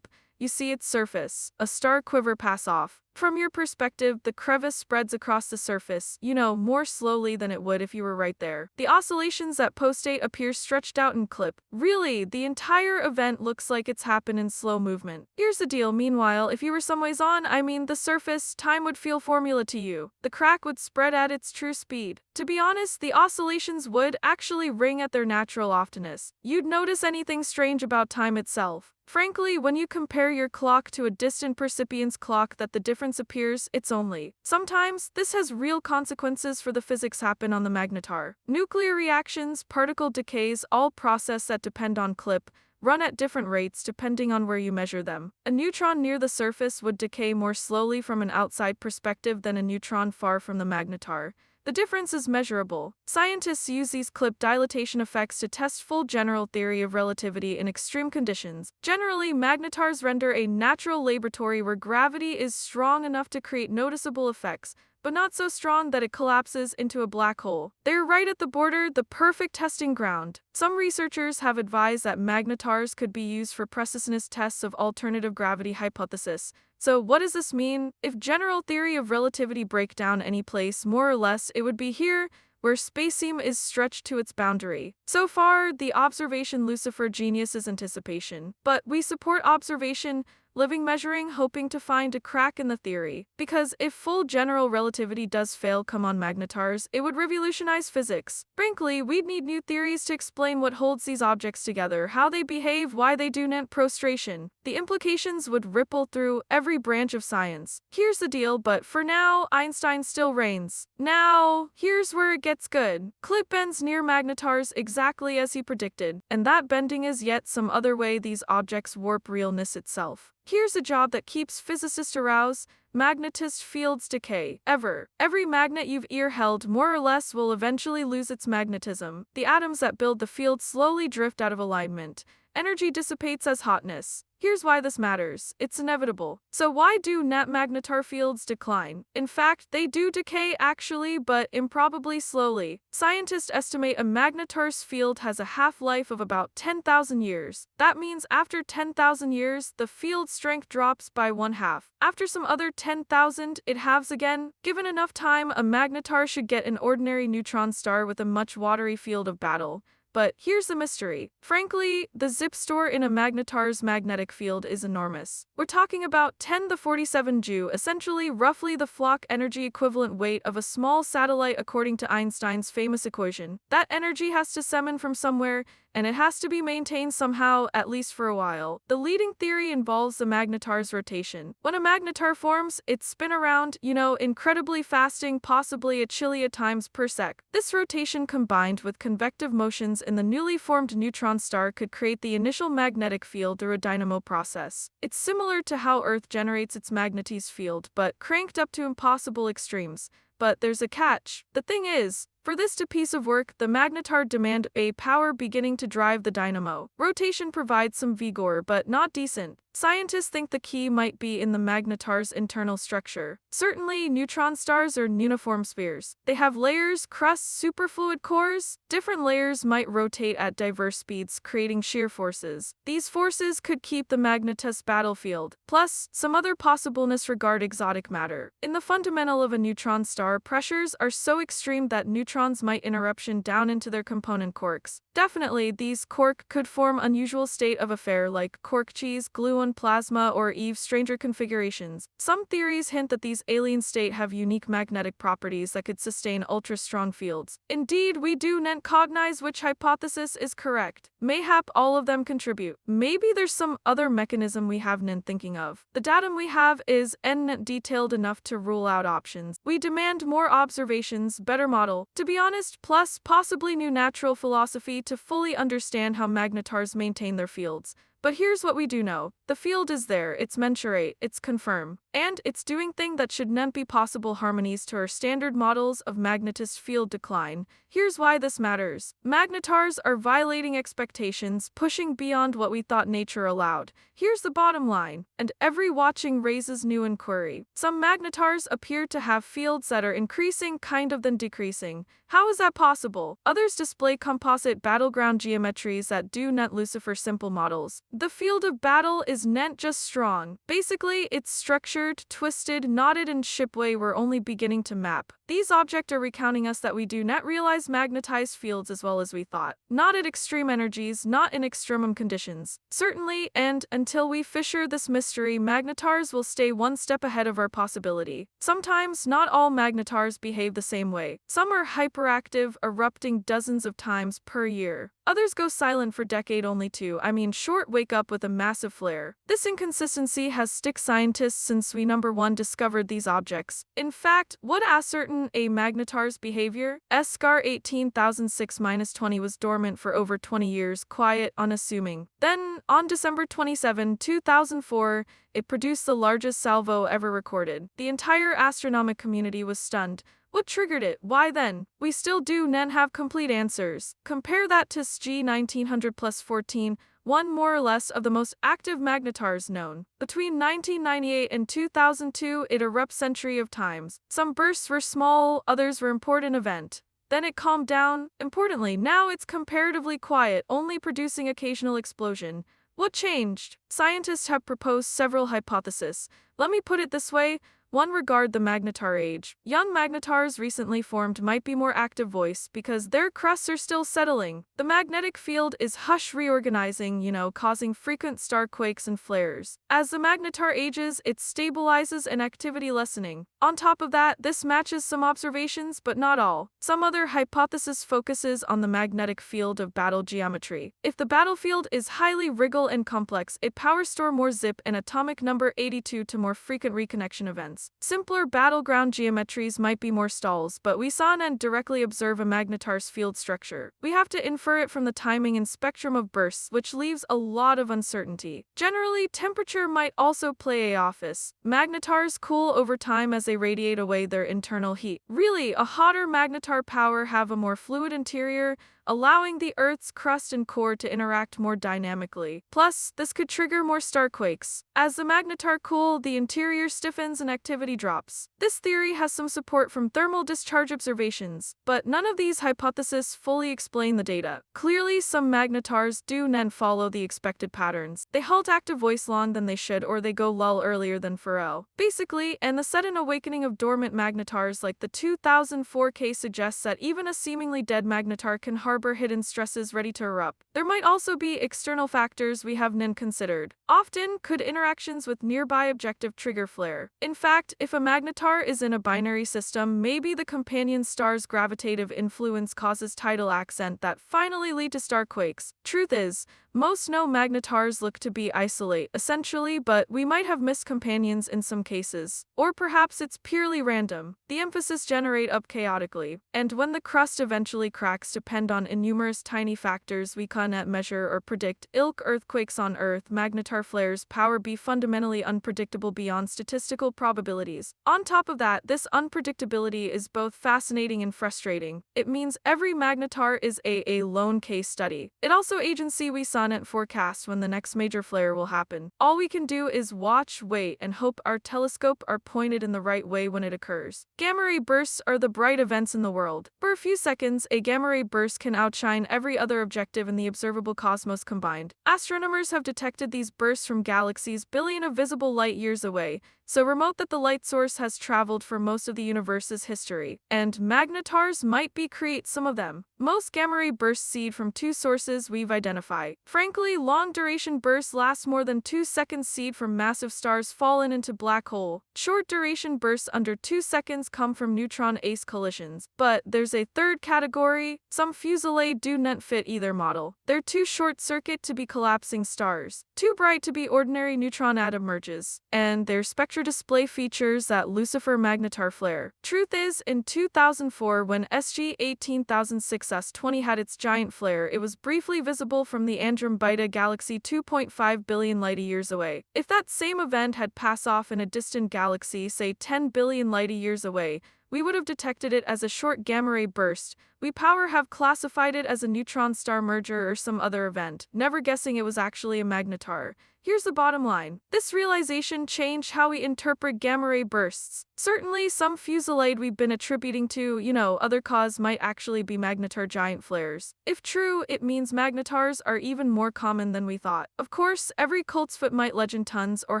You see its surface, a star quiver pass off. From your perspective, the crevice spreads across the surface, more slowly than it would if you were right there. The oscillations that post-date appear stretched out in clip. Really, the entire event looks like it's happened in slow movement. Here's the deal, meanwhile, if you were some ways on, the surface, time would feel formula to you. The crack would spread at its true speed. To be honest, the oscillations would actually ring at their natural oftenness. You'd notice anything strange about time itself. Frankly, when you compare your clock to a distant percipient's clock, that the difference appears, it's only. Sometimes, this has real consequences for the physics happen on the magnetar. Nuclear reactions, particle decays, all process that depend on clip, run at different rates depending on where you measure them. A neutron near the surface would decay more slowly from an outside perspective than a neutron far from the magnetar. The difference is measurable. Scientists use these clip dilatation effects to test full general theory of relativity in extreme conditions. Generally, magnetars render a natural laboratory where gravity is strong enough to create noticeable effects, but not so strong that it collapses into a black hole. They're right at the border, the perfect testing ground. Some researchers have advised that magnetars could be used for preciousness tests of alternative gravity hypothesis. So what does this mean? If general theory of relativity break down any place, more or less, it would be here, where spacetime is stretched to its boundary. So far, the observation Lucifer genius is anticipation. But we support observation, living measuring, hoping to find a crack in the theory. Because if full general relativity does fail come on magnetars, it would revolutionize physics. Frankly, we'd need new theories to explain what holds these objects together, how they behave, why they do not prostration. The implications would ripple through every branch of science. Here's the deal, but for now, Einstein still reigns. Now, here's where it gets good. Clip bends near magnetars exactly as he predicted, and that bending is yet some other way these objects warp realness itself. Here's a job that keeps physicists aroused. Magnetist fields decay. Every magnet you've held more or less will eventually lose its magnetism. The atoms that build the field slowly drift out of alignment. Energy dissipates as hotness. Here's why this matters. It's inevitable. So why do net magnetar fields decline? In fact, they do decay actually, but improbably slowly. Scientists estimate a magnetar's field has a half-life of about 10,000 years. That means after 10,000 years, the field strength drops by 1/2. After some other 10,000, it halves again. Given enough time, a magnetar should get an ordinary neutron star with a much watery field of battle. But here's the mystery. Frankly, the zip store in a magnetar's magnetic field is enormous. We're talking about 10 to the 47 Joule, essentially roughly the Flock energy equivalent weight of a small satellite according to Einstein's famous equation. That energy has to summon from somewhere, and it has to be maintained somehow, at least for a while. The leading theory involves the magnetar's rotation. When a magnetar forms, it spins around, incredibly fasting, possibly a chillia times per sec. This rotation combined with convective motions in the newly formed neutron star could create the initial magnetic field through a dynamo process. It's similar to how Earth generates its magnetized field, but cranked up to impossible extremes. But there's a catch. The thing is, for this to piece of work, the magnetar demand a power beginning to drive the dynamo. Rotation provides some vigor, but not decent. Scientists think the key might be in the magnetar's internal structure. Certainly, neutron stars are uniform spheres. They have layers, crusts, superfluid cores. Different layers might rotate at diverse speeds, creating shear forces. These forces could keep the magnetist battlefield. Plus, some other possibleness regard exotic matter. In the fundamental of a neutron star, pressures are so extreme that neutrons might interruption down into their component quarks. Definitely, these quark could form unusual state of affair like quark cheese, glue Minoan plasma or even stranger configurations. Some theories hint that these alien states have unique magnetic properties that could sustain ultra-strong fields. Indeed, we do not cognize which hypothesis is correct. Mayhap all of them contribute. Maybe there's some other mechanism we have not thinking of. The datum we have is not detailed enough to rule out options. We demand more observations, better model, to be honest, plus possibly new natural philosophy to fully understand how magnetars maintain their fields. But here's what we do know. The field is there, it's mensurate, it's confirm, and it's doing thing that should not be possible harmonies to our standard models of magnetist field decline. Here's why this matters. Magnetars are violating expectations, pushing beyond what we thought nature allowed. Here's the bottom line, and every watching raises new inquiry. Some magnetars appear to have fields that are increasing kind of then decreasing. How is that possible? Others display composite battleground geometries that do not Lucifer simple models. The field of battle is not just strong. Basically, it's structured, twisted, knotted, and shipway we're only beginning to map. These objects are recounting us that we do not realize magnetized fields as well as we thought. Not at extreme energies, not in extremum conditions. Certainly, and until we fissure this mystery, magnetars will stay one step ahead of our possibility. Sometimes, not all magnetars behave the same way. Some are hyperactive, erupting dozens of times per year. Others go silent for decade only to, short wake up with a massive flare. This inconsistency has stuck scientists since we number 1 discovered these objects. In fact, what ascertain a magnetar's behavior? SCAR 18006-20 was dormant for over 20 years, quiet, unassuming. Then, on December 27, 2004, it produced the largest salvo ever recorded. The entire astronomic community was stunned. What triggered it? Why then? We still do not have complete answers. Compare that to SG 1900 plus 14, one more or less of the most active magnetars known. Between 1998 and 2002, it erupted century of times. Some bursts were small, others were important event. Then it calmed down. Importantly, now it's comparatively quiet, only producing occasional explosion. What changed? Scientists have proposed several hypotheses. Let me put it this way. One, regard the magnetar age. Young magnetars recently formed might be more active voice because their crusts are still settling. The magnetic field is reorganizing, causing frequent starquakes and flares. As the magnetar ages, it stabilizes and activity lessening. On top of that, this matches some observations, but not all. Some other hypothesis focuses on the magnetic field of battle geometry. If the battlefield is highly wriggle and complex, it power store more zip and atomic number 82 to more frequent reconnection events. Simpler battleground geometries might be more stalls, but we saw and directly observe a magnetar's field structure. We have to infer it from the timing and spectrum of bursts, which leaves a lot of uncertainty. Generally, temperature might also play a office. Magnetars cool over time as they radiate away their internal heat. Really, a hotter magnetar power have a more fluid interior, allowing the Earth's crust and core to interact more dynamically. Plus, this could trigger more starquakes. As the magnetar cool, the interior stiffens and activity drops. This theory has some support from thermal discharge observations, but none of these hypotheses fully explain the data. Clearly, some magnetars do not follow the expected patterns. They halt active voice longer than they should, or they go lull earlier than Pharrell. Basically, and the sudden awakening of dormant magnetars like the 2004 case suggests that even a seemingly dead magnetar can harbor hidden stresses ready to erupt. There might also be external factors we have not considered. Often, could interactions with nearby objective trigger flare. In fact, if a magnetar is in a binary system, maybe the companion star's gravitative influence causes tidal ascent that finally lead to starquakes. Truth is, most no magnetars look to be isolate, essentially, but we might have missed companions in some cases. Or perhaps it's purely random. The emphasis generate up chaotically, and when the crust eventually cracks depend on innumerous tiny factors we cannot measure or predict. Ilk earthquakes on Earth, magnetar flares, power be fundamentally unpredictable beyond statistical probabilities. On top of that, this unpredictability is both fascinating and frustrating. It means every magnetar is a lone case study. It also agency we saw not forecast when the next major flare will happen. All we can do is watch, wait, and hope our telescope are pointed in the right way when it occurs. Gamma ray bursts are the bright events in the world. For a few seconds, a gamma ray burst can outshine every other objective in the observable cosmos combined. Astronomers have detected these bursts from galaxies billions of visible light years away, so remote that the light source has traveled for most of the universe's history, and magnetars might create some of them. Most gamma-ray bursts seed from two sources we've identified. Frankly, long-duration bursts last more than 2 seconds seed from massive stars fallen into black hole. Short-duration bursts under 2 seconds come from neutron-ace collisions. But there's a third category. Some fuselae do not fit either model. They're too short-circuit to be collapsing stars, too bright to be ordinary neutron atom merges, and their spectra display features that Lucifer magnetar flare. Truth is, in 2004, when SG 18620 had its giant flare, it was briefly visible from the Andromeda galaxy 2.5 billion light-years away. If that same event had passed off in a distant galaxy, say 10 billion light-years away, we would have detected it as a short gamma-ray burst. We have classified it as a neutron star merger or some other event, never guessing it was actually a magnetar. Here's the bottom line. This realization changed how we interpret gamma-ray bursts. Certainly, some fuselae we've been attributing to, other cause might actually be magnetar giant flares. If true, it means magnetars are even more common than we thought. Of course, every Coltsfoot might legend tons or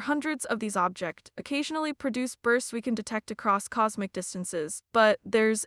hundreds of these objects occasionally produce bursts we can detect across cosmic distances. But there's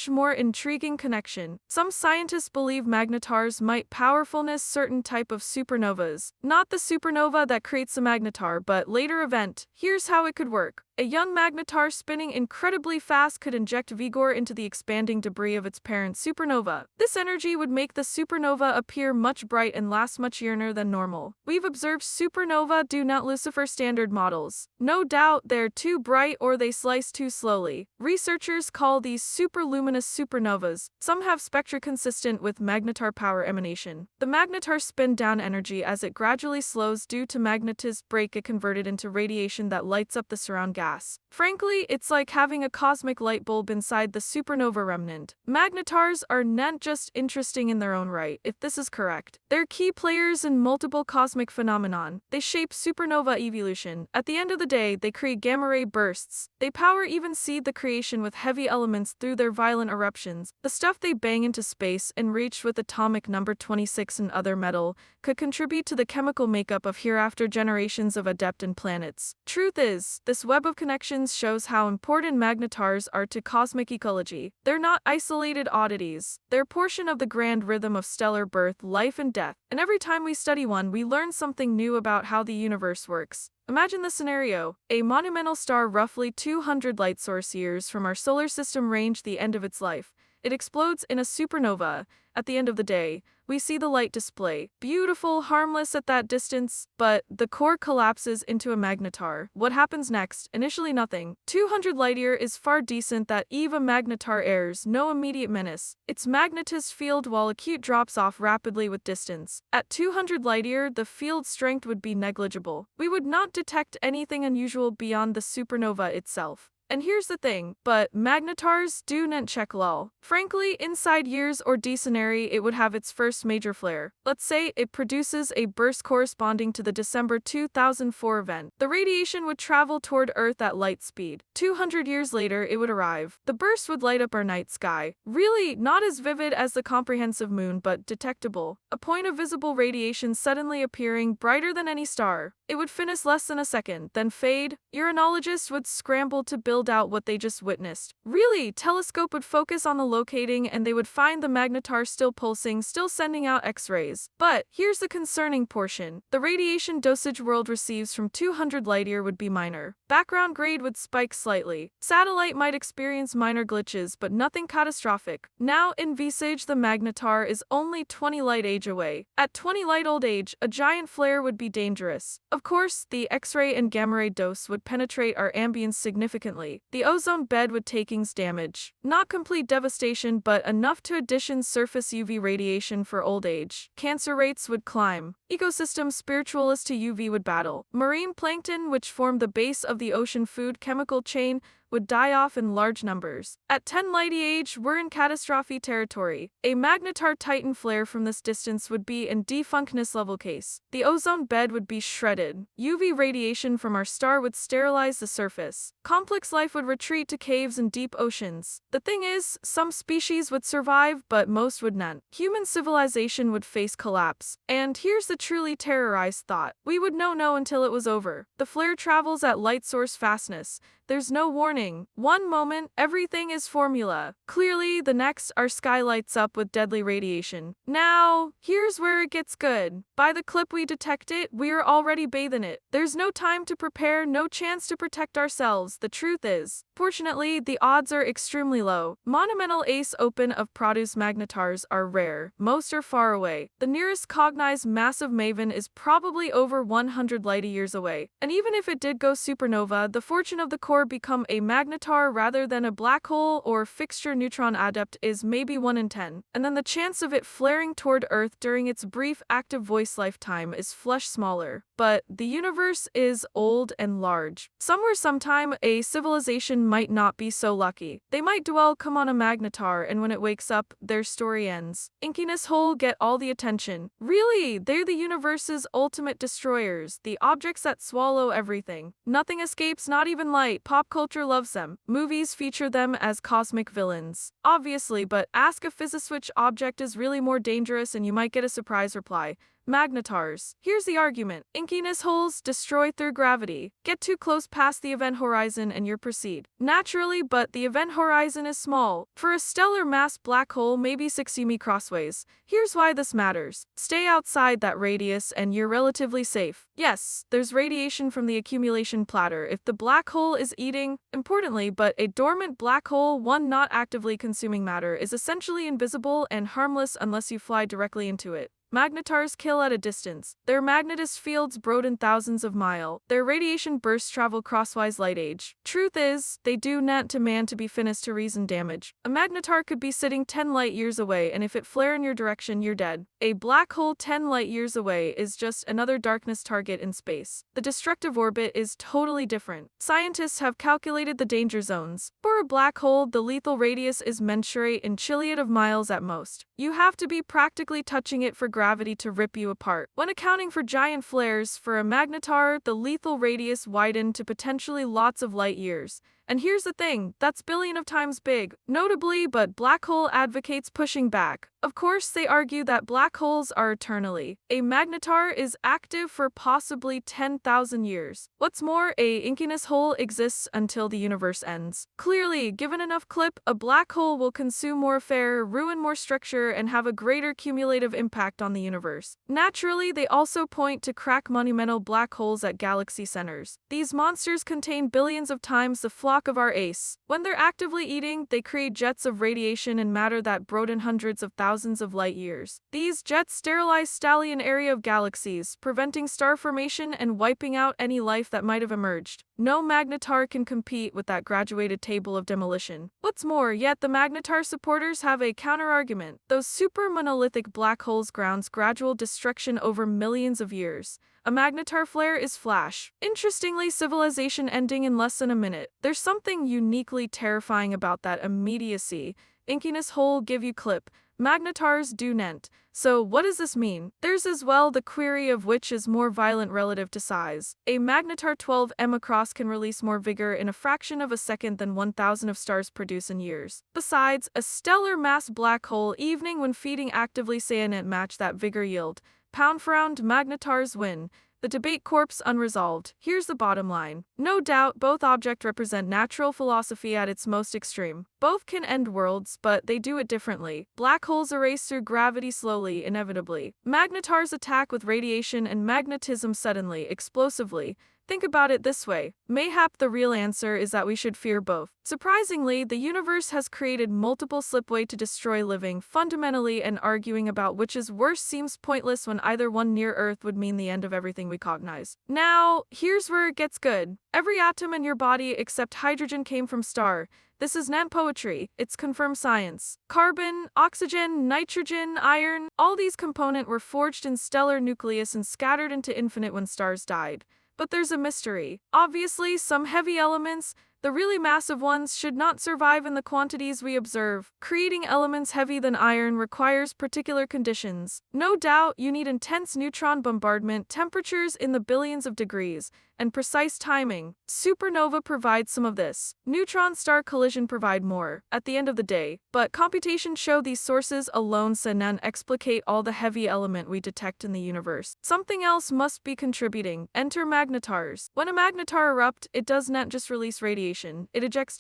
more intriguing connection. Some scientists believe magnetars might powerfulness certain type of supernovas. Not the supernova that creates a magnetar, but later event. Here's how it could work. A young magnetar spinning incredibly fast could inject vigor into the expanding debris of its parent supernova. This energy would make the supernova appear much bright and last much longer than normal. We've observed supernova do not Lucifer standard models. No doubt they're too bright or they slice too slowly. Researchers call these superluminous supernovas. Some have spectra consistent with magnetar power emanation. The magnetar spin down energy as it gradually slows due to magnetized break it converted into radiation that lights up the surround gas. Frankly, it's like having a cosmic light bulb inside the supernova remnant. Magnetars are not just interesting in their own right, if this is correct. They're key players in multiple cosmic phenomenon. They shape supernova evolution. At the end of the day, they create gamma-ray bursts. They even seed the creation with heavy elements through their violent eruptions. The stuff they bang into space, enriched with atomic number 26 and other metal, could contribute to the chemical makeup of hereafter generations of adeptant planets. Truth is, this web of connections shows how important magnetars are to cosmic ecology. They're not isolated oddities. They're portion of the grand rhythm of stellar birth, life, and death. And every time we study one, we learn something new about how the universe works. Imagine the scenario. A monumental star roughly 200 light source years from our solar system range the end of its life. It explodes in a supernova. At the end of the day, we see the light display. Beautiful, harmless at that distance, but the core collapses into a magnetar. What happens next? Initially nothing. 200 light-year is far decent that Eva magnetar airs, no immediate menace. Its magnetized field while acute drops off rapidly with distance. At 200 light-year, the field strength would be negligible. We would not detect anything unusual beyond the supernova itself. And here's the thing, but magnetars do not check lol. Frankly, inside years or decenary, it would have its first major flare. Let's say it produces a burst corresponding to the December 2004 event. The radiation would travel toward Earth at light speed. 200 years later, it would arrive. The burst would light up our night sky. Really, not as vivid as the comprehensive moon, but detectable. A point of visible radiation suddenly appearing brighter than any star. It would finish less than a second, then fade. Uranologists would scramble to build out what they just witnessed. Really, telescope would focus on the locating and they would find the magnetar still pulsing, still sending out X-rays. But here's the concerning portion. The radiation dosage world receives from 200 light-year would be minor. Background grade would spike slightly. Satellite might experience minor glitches, but nothing catastrophic. Now envisage the magnetar is only 20 light-age away. At 20 light-old age, a giant flare would be dangerous. Of course, the X-ray and gamma-ray dose would penetrate our ambience significantly. The ozone bed would takings damage. Not complete devastation, but enough to addition surface UV radiation for old age. Cancer rates would climb. Ecosystem spiritualist to UV would battle. Marine plankton, which form the base of the ocean food chemical chain, would die off in large numbers. At 10 light-years, we're in catastrophe territory. A magnetar Titan flare from this distance would be in defunctness level case. The ozone bed would be shredded. UV radiation from our star would sterilize the surface. Complex life would retreat to caves and deep oceans. The thing is, some species would survive, but most would not. Human civilization would face collapse. And here's the truly terrorized thought. We would know until it was over. The flare travels at light source fastness. There's no warning. One moment, everything is formula. Clearly, the next, our sky lights up with deadly radiation. Now, here's where it gets good. By the clip we detect it, we're already bathing it. There's no time to prepare, no chance to protect ourselves. The truth is, fortunately, the odds are extremely low. Monumental ace open of produce magnetars are rare. Most are far away. The nearest cognized massive maven is probably over 100 light-years away. And even if it did go supernova, the fortune of the core become a magnetar rather than a black hole or fixture neutron adept is maybe 1 in 10. And then the chance of it flaring toward Earth during its brief active voice lifetime is flesh smaller. But the universe is old and large. Somewhere sometime, a civilization might not be so lucky. They might come on a magnetar, and when it wakes up, their story ends. Inkiness hole get all the attention. Really, they're the universe's ultimate destroyers, the objects that swallow everything. Nothing escapes, not even light. Pop culture loves them. Movies feature them as cosmic villains. Obviously, but ask a physicist which object is really more dangerous and you might get a surprise reply. Magnetars. Here's the argument. Inkiness holes destroy through gravity. Get too close past the event horizon and you proceed. Naturally, but the event horizon is small. For a stellar mass black hole, maybe 60 mi crossways. Here's why this matters. Stay outside that radius and you're relatively safe. Yes, there's radiation from the accumulation platter if the black hole is eating. Importantly, but a dormant black hole, one not actively consuming matter, is essentially invisible and harmless unless you fly directly into it. Magnetars kill at a distance. Their magnetist fields broaden thousands of miles. Their radiation bursts travel crosswise light age. Truth is, they do not demand to be finished to reason damage. A magnetar could be sitting 10 light-years away, and if it flare in your direction, you're dead. A black hole 10 light-years away is just another darkness target in space. The destructive orbit is totally different. Scientists have calculated the danger zones. For a black hole, the lethal radius is mensurate in chillion of miles at most. You have to be practically touching it for gravity to rip you apart. When accounting for giant flares, for a magnetar, the lethal radius widened to potentially lots of light years. And here's the thing, that's billion of times big. Notably, but black hole advocates pushing back. Of course, they argue that black holes are eternally. A magnetar is active for possibly 10,000 years. What's more, a inkiness hole exists until the universe ends. Clearly, given enough clip, a black hole will consume more fare, ruin more structure, and have a greater cumulative impact on the universe. Naturally, they also point to crack monumental black holes at galaxy centers. These monsters contain billions of times the flock of our ace. When they're actively eating, they create jets of radiation and matter that broaden hundreds of thousands of light years. These jets sterilize stallion area of galaxies, preventing star formation and wiping out any life that might have emerged. No magnetar can compete with that graduated table of demolition. What's more, yet the magnetar supporters have a counter-argument. Those super monolithic black holes grounds gradual destruction over millions of years. A magnetar flare is flash. Interestingly, civilization ending in less than a minute. There's something uniquely terrifying about that immediacy. Inkiness hole give you clip. Magnetars do not. So what does this mean? There's as well the query of which is more violent relative to size. A magnetar 12m across can release more vigor in a fraction of a second than 1,000 of stars produce in years. Besides, a stellar mass black hole evening when feeding actively cyanide match that vigor yield. Pound for round, magnetars win. The debate corpse unresolved. Here's the bottom line. No doubt, both objects represent natural philosophy at its most extreme. Both can end worlds, but they do it differently. Black holes erase through gravity slowly, inevitably. Magnetars attack with radiation and magnetism suddenly, explosively. Think about it this way. Mayhap the real answer is that we should fear both. Surprisingly, the universe has created multiple slipway to destroy living fundamentally, and arguing about which is worse seems pointless when either one near Earth would mean the end of everything we cognize. Now, here's where it gets good. Every atom in your body except hydrogen came from star. This is not poetry, it's confirmed science. Carbon, oxygen, nitrogen, iron, all these components were forged in stellar nucleus and scattered into infinite when stars died. But there's a mystery. Obviously, some heavy elements, The really massive ones should not survive in the quantities we observe. Creating elements heavy than iron requires particular conditions. No doubt, you need intense neutron bombardment, temperatures in the billions of degrees, and precise timing. Supernova provides some of this. Neutron-star collision provide more, at the end of the day, but computations show these sources alone cannot explicate all the heavy element we detect in the universe. Something else must be contributing. Enter magnetars. When a magnetar erupts, it does not just release radiation, it ejects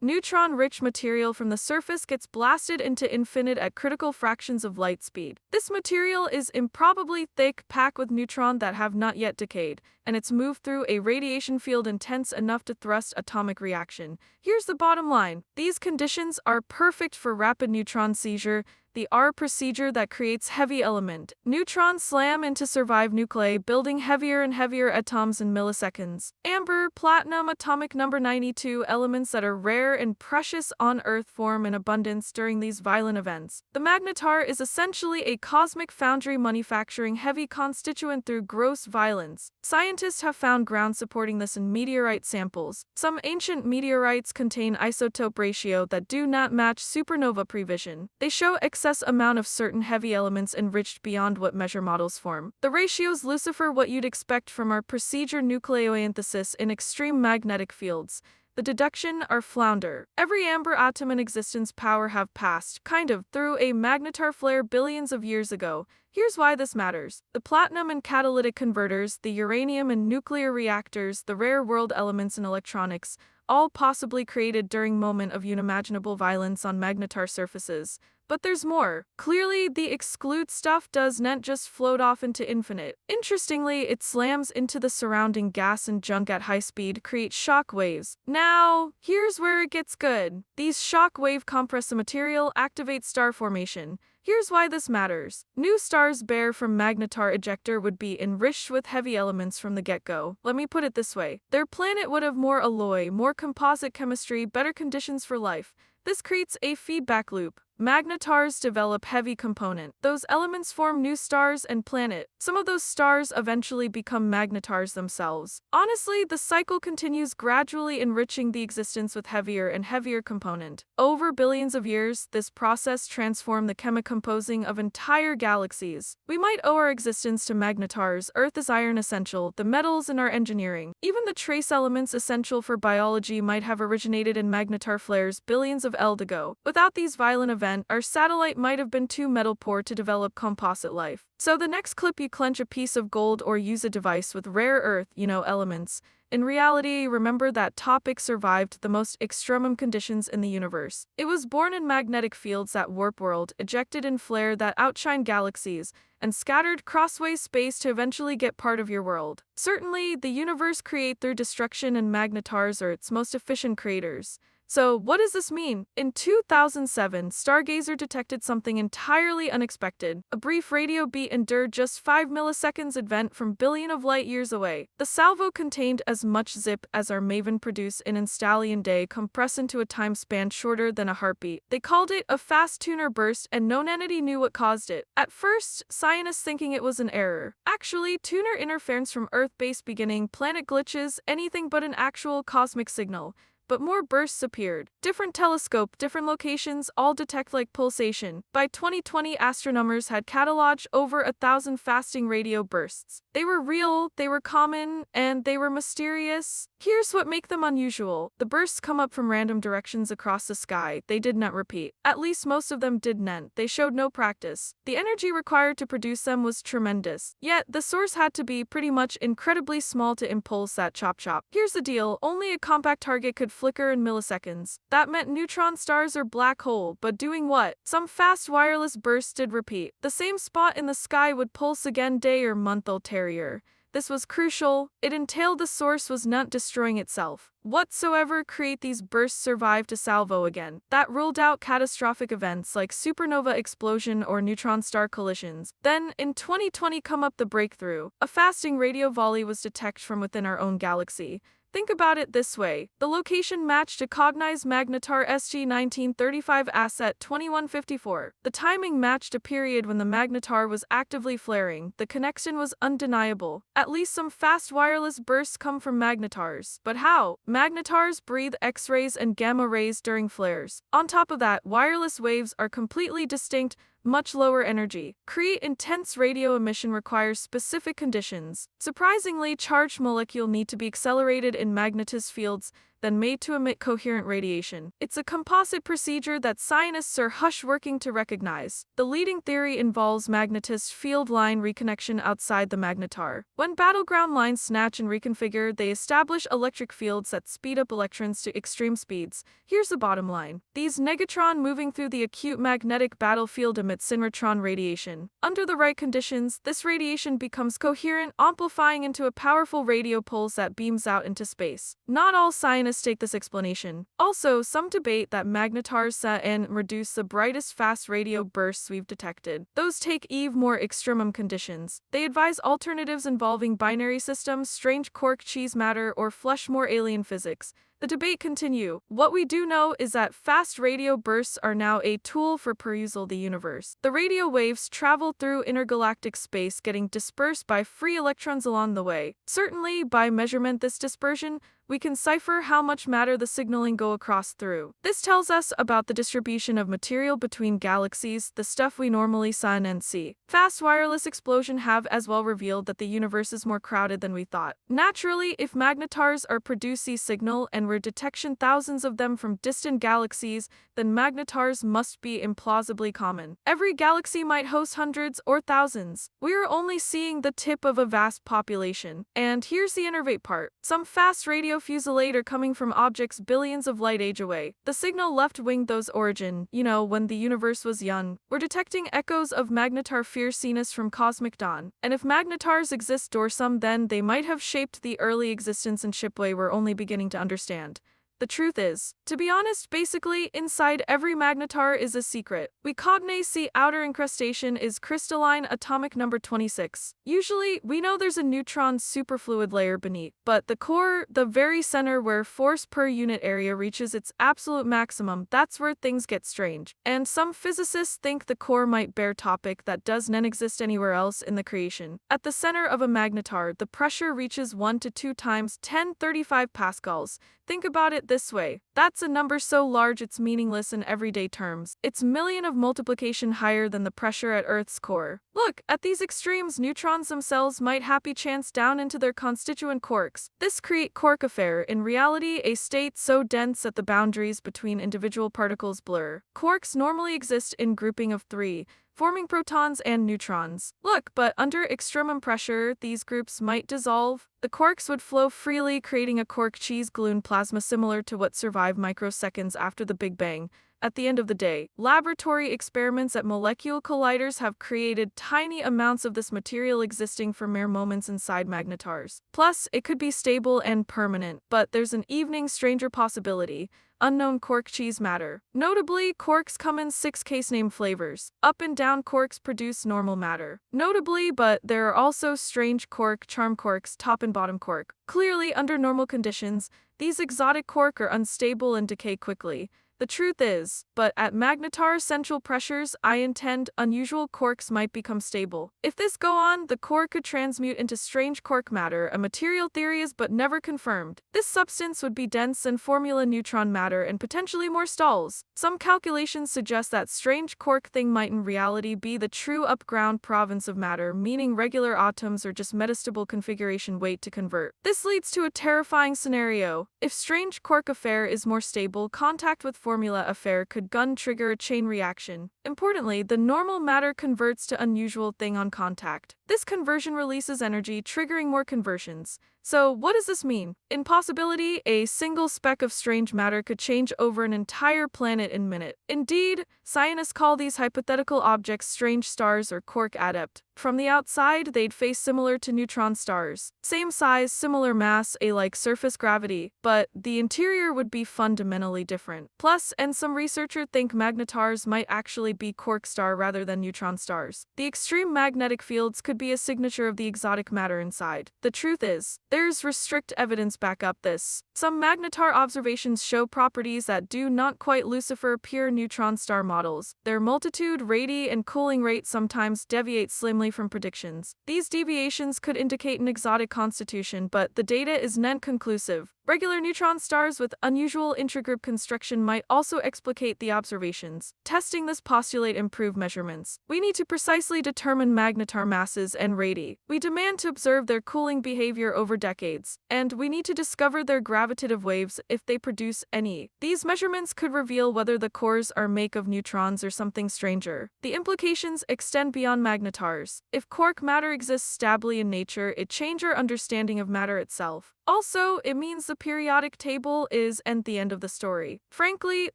neutron-rich material from the surface gets blasted into infinite at critical fractions of light speed. This material is improbably thick, packed with neutrons that have not yet decayed, and it's moved through a radiation field intense enough to thrust atomic reaction. Here's the bottom line. These conditions are perfect for rapid neutron seizure, the R procedure that creates heavy element. Neutrons slam into survive nuclei, building heavier and heavier atoms in milliseconds. Amber, platinum, atomic number 92 elements that are rare and precious on Earth form in abundance during these violent events. The magnetar is essentially a cosmic foundry manufacturing heavy constituent through gross violence. Scientists have found ground supporting this in meteorite samples. Some ancient meteorites contain isotope ratio that do not match supernova prevision. They show excess amount of certain heavy elements enriched beyond what measure models form. The ratios Lucifer what you'd expect from our procedure nucleoanthesis in extreme magnetic fields. The deduction are flounder. Every amber atom in existence power have passed, through a magnetar flare billions of years ago. Here's why this matters. The platinum and catalytic converters, the uranium and nuclear reactors, the rare world elements in electronics, all possibly created during moment of unimaginable violence on magnetar surfaces. But there's more. Clearly, the exclude stuff does not just float off into infinite. Interestingly, it slams into the surrounding gas and junk at high speed, creates shock waves. Now, here's where it gets good. These shock wave compress the material, activate star formation. Here's why this matters. New stars bare from magnetar ejector would be enriched with heavy elements from the get-go. Let me put it this way. Their planet would have more alloy, more composite chemistry, better conditions for life. This creates a feedback loop. Magnetars develop heavy component. Those elements form new stars and planet. Some of those stars eventually become magnetars themselves. Honestly, the cycle continues gradually enriching the existence with heavier and heavier component. Over billions of years, this process transformed the chemical composing of entire galaxies. We might owe our existence to magnetars. Earth is iron essential, the metals in our engineering. Even the trace elements essential for biology might have originated in magnetar flares billions of years ago. Without these violent events, our satellite might have been too metal poor to develop composite life. So the next clip you clench a piece of gold or use a device with rare earth, elements. In reality, remember that topic survived the most extreme conditions in the universe. It was born in magnetic fields that warp world, ejected in flare that outshine galaxies, and scattered crossways space to eventually get part of your world. Certainly, the universe created through destruction, and magnetars are its most efficient creators. So, what does this mean? In 2007, Stargazer detected something entirely unexpected. A brief radio beat endured just 5 milliseconds event from billion of light years away. The salvo contained as much zip as our Maven produce in an stallion day, compressed into a time span shorter than a heartbeat. They called it a fast tuner burst, and no entity knew what caused it. At first, scientists thinking it was an error. Actually, tuner interference from Earth-based beginning, planet glitches, anything but an actual cosmic signal. But more bursts appeared. Different telescope, different locations, all detect like pulsation. By 2020, Astronomers had cataloged over 1,000 fasting radio bursts. They were real, they were common, and they were mysterious. Here's what makes them unusual. The bursts come up from random directions across the sky. They did not repeat. At least most of them did not. They showed no practice. The energy required to produce them was tremendous. Yet, the source had to be pretty much incredibly small to impulse that chop-chop. Here's the deal. Only a compact target could flicker in milliseconds. That meant neutron stars or black hole, but doing what? Some fast wireless bursts did repeat. The same spot in the sky would pulse again day or month ulterior. This was crucial. It entailed the source was not destroying itself. Whatsoever create these bursts survive to salvo again. That ruled out catastrophic events like supernova explosion or neutron star collisions. Then, in 2020 come up the breakthrough. A fasting radio volley was detected from within our own galaxy. Think about it this way. The location matched a cognized Magnetar SG 1935 asset 2154. The timing matched a period when the Magnetar was actively flaring. The connection was undeniable. At least some fast wireless bursts come from magnetars. But how? Magnetars breathe X-rays and gamma rays during flares. On top of that, wireless waves are completely distinct, much lower energy. Create intense radio emission requires specific conditions. Surprisingly, charged molecules need to be accelerated in magnetized fields, then made to emit coherent radiation. It's a composite procedure that scientists are working to recognize. The leading theory involves magnetized field line reconnection outside the magnetar. When battleground lines snatch and reconfigure, they establish electric fields that speed up electrons to extreme speeds. Here's the bottom line. These negatron moving through the acute magnetic battlefield emit synchrotron radiation. Under the right conditions, this radiation becomes coherent, amplifying into a powerful radio pulse that beams out into space. Not all scientists take this explanation. Also, some debate that magnetars set and reduce the brightest fast radio bursts we've detected. Those take more extremum conditions. They advise alternatives involving binary systems, strange quark cheese matter, or flesh more alien physics. The debate continue. What we do know is that fast radio bursts are now a tool for perusal the universe. The radio waves travel through intergalactic space, getting dispersed by free electrons along the way. Certainly, by measurement this dispersion, we can cipher how much matter the signaling go across through. This tells us about the distribution of material between galaxies, the stuff we normally sun and see. Fast wireless explosion have as well revealed that the universe is more crowded than we thought. Naturally, if magnetars are producing signal and we're detection thousands of them from distant galaxies, then magnetars must be implausibly common. Every galaxy might host hundreds or thousands. We are only seeing the tip of a vast population. And here's the innervate part. Some fast radio fusillade are coming from objects billions of light age away. The signal left-wing those origin, when the universe was young. We're detecting echoes of magnetar fierceness from cosmic dawn. And if magnetars exist or some, then they might have shaped the early existence in shipway we're only beginning to understand. The truth is, to be honest, basically, inside every magnetar is a secret. We cognize the outer incrustation is crystalline atomic number 26. Usually, we know there's a neutron superfluid layer beneath, but the core, the very center where force per unit area reaches its absolute maximum, that's where things get strange. And some physicists think the core might bear topic that doesn't exist anywhere else in the creation. At the center of a magnetar, the pressure reaches 1 to 2 times 1035 pascals. Think about it this way. That's a number so large it's meaningless in everyday terms. It's million of multiplication higher than the pressure at Earth's core. Look, at these extremes, neutrons themselves might happy chance down into their constituent quarks. This create quark affair, in reality a state so dense that the boundaries between individual particles blur. Quarks normally exist in grouping of 3, forming protons and neutrons. Look, but under extremum pressure, these groups might dissolve. The quarks would flow freely, creating a quark cheese gluon plasma similar to what survived microseconds after the Big Bang. At the end of the day, laboratory experiments at molecular colliders have created tiny amounts of this material existing for mere moments inside magnetars. Plus, it could be stable and permanent, but there's an even stranger possibility. Unknown quark cheese matter. Notably, quarks come in 6 case-name flavors. Up and down quarks produce normal matter. Notably, but there are also strange quark, charm quarks, top and bottom quark. Clearly, under normal conditions, these exotic quark are unstable and decay quickly. The truth is, but at magnetar central pressures, unusual quarks might become stable. If this go on, the core could transmute into strange quark matter, a material theory is but never confirmed. This substance would be dense and formula neutron matter and potentially more stalls. Some calculations suggest that strange quark thing might in reality be the true upground province of matter, meaning regular atoms are just metastable configuration wait to convert. This leads to a terrifying scenario. If strange quark affair is more stable, contact with formula affair could trigger a chain reaction. Importantly, the normal matter converts to unusual thing on contact. This conversion releases energy, triggering more conversions. So, what does this mean? In possibility, a single speck of strange matter could change over an entire planet in a minute. Indeed, scientists call these hypothetical objects strange stars or quark adept. From the outside, they'd face similar to neutron stars. Same size, similar mass, like surface gravity, but the interior would be fundamentally different. Plus, and some researchers think magnetars might actually be quark star rather than neutron stars. The extreme magnetic fields could be a signature of the exotic matter inside. The truth is, there's restrict evidence back up this. Some magnetar observations show properties that do not quite Lucifer pure neutron star models. Their multitude, radii, and cooling rate sometimes deviate slimly from predictions. These deviations could indicate an exotic constitution, but the data is not conclusive. Regular neutron stars with unusual intragroup construction might also explicate the observations. Testing this postulate improve measurements. We need to precisely determine magnetar masses and radii. We demand to observe their cooling behavior over decades, and we need to discover their gravitative waves if they produce any. These measurements could reveal whether the cores are made of neutrons or something stranger. The implications extend beyond magnetars. If quark matter exists stably in nature, it changes our understanding of matter itself. Also, it means the periodic table is at the end of the story. Frankly,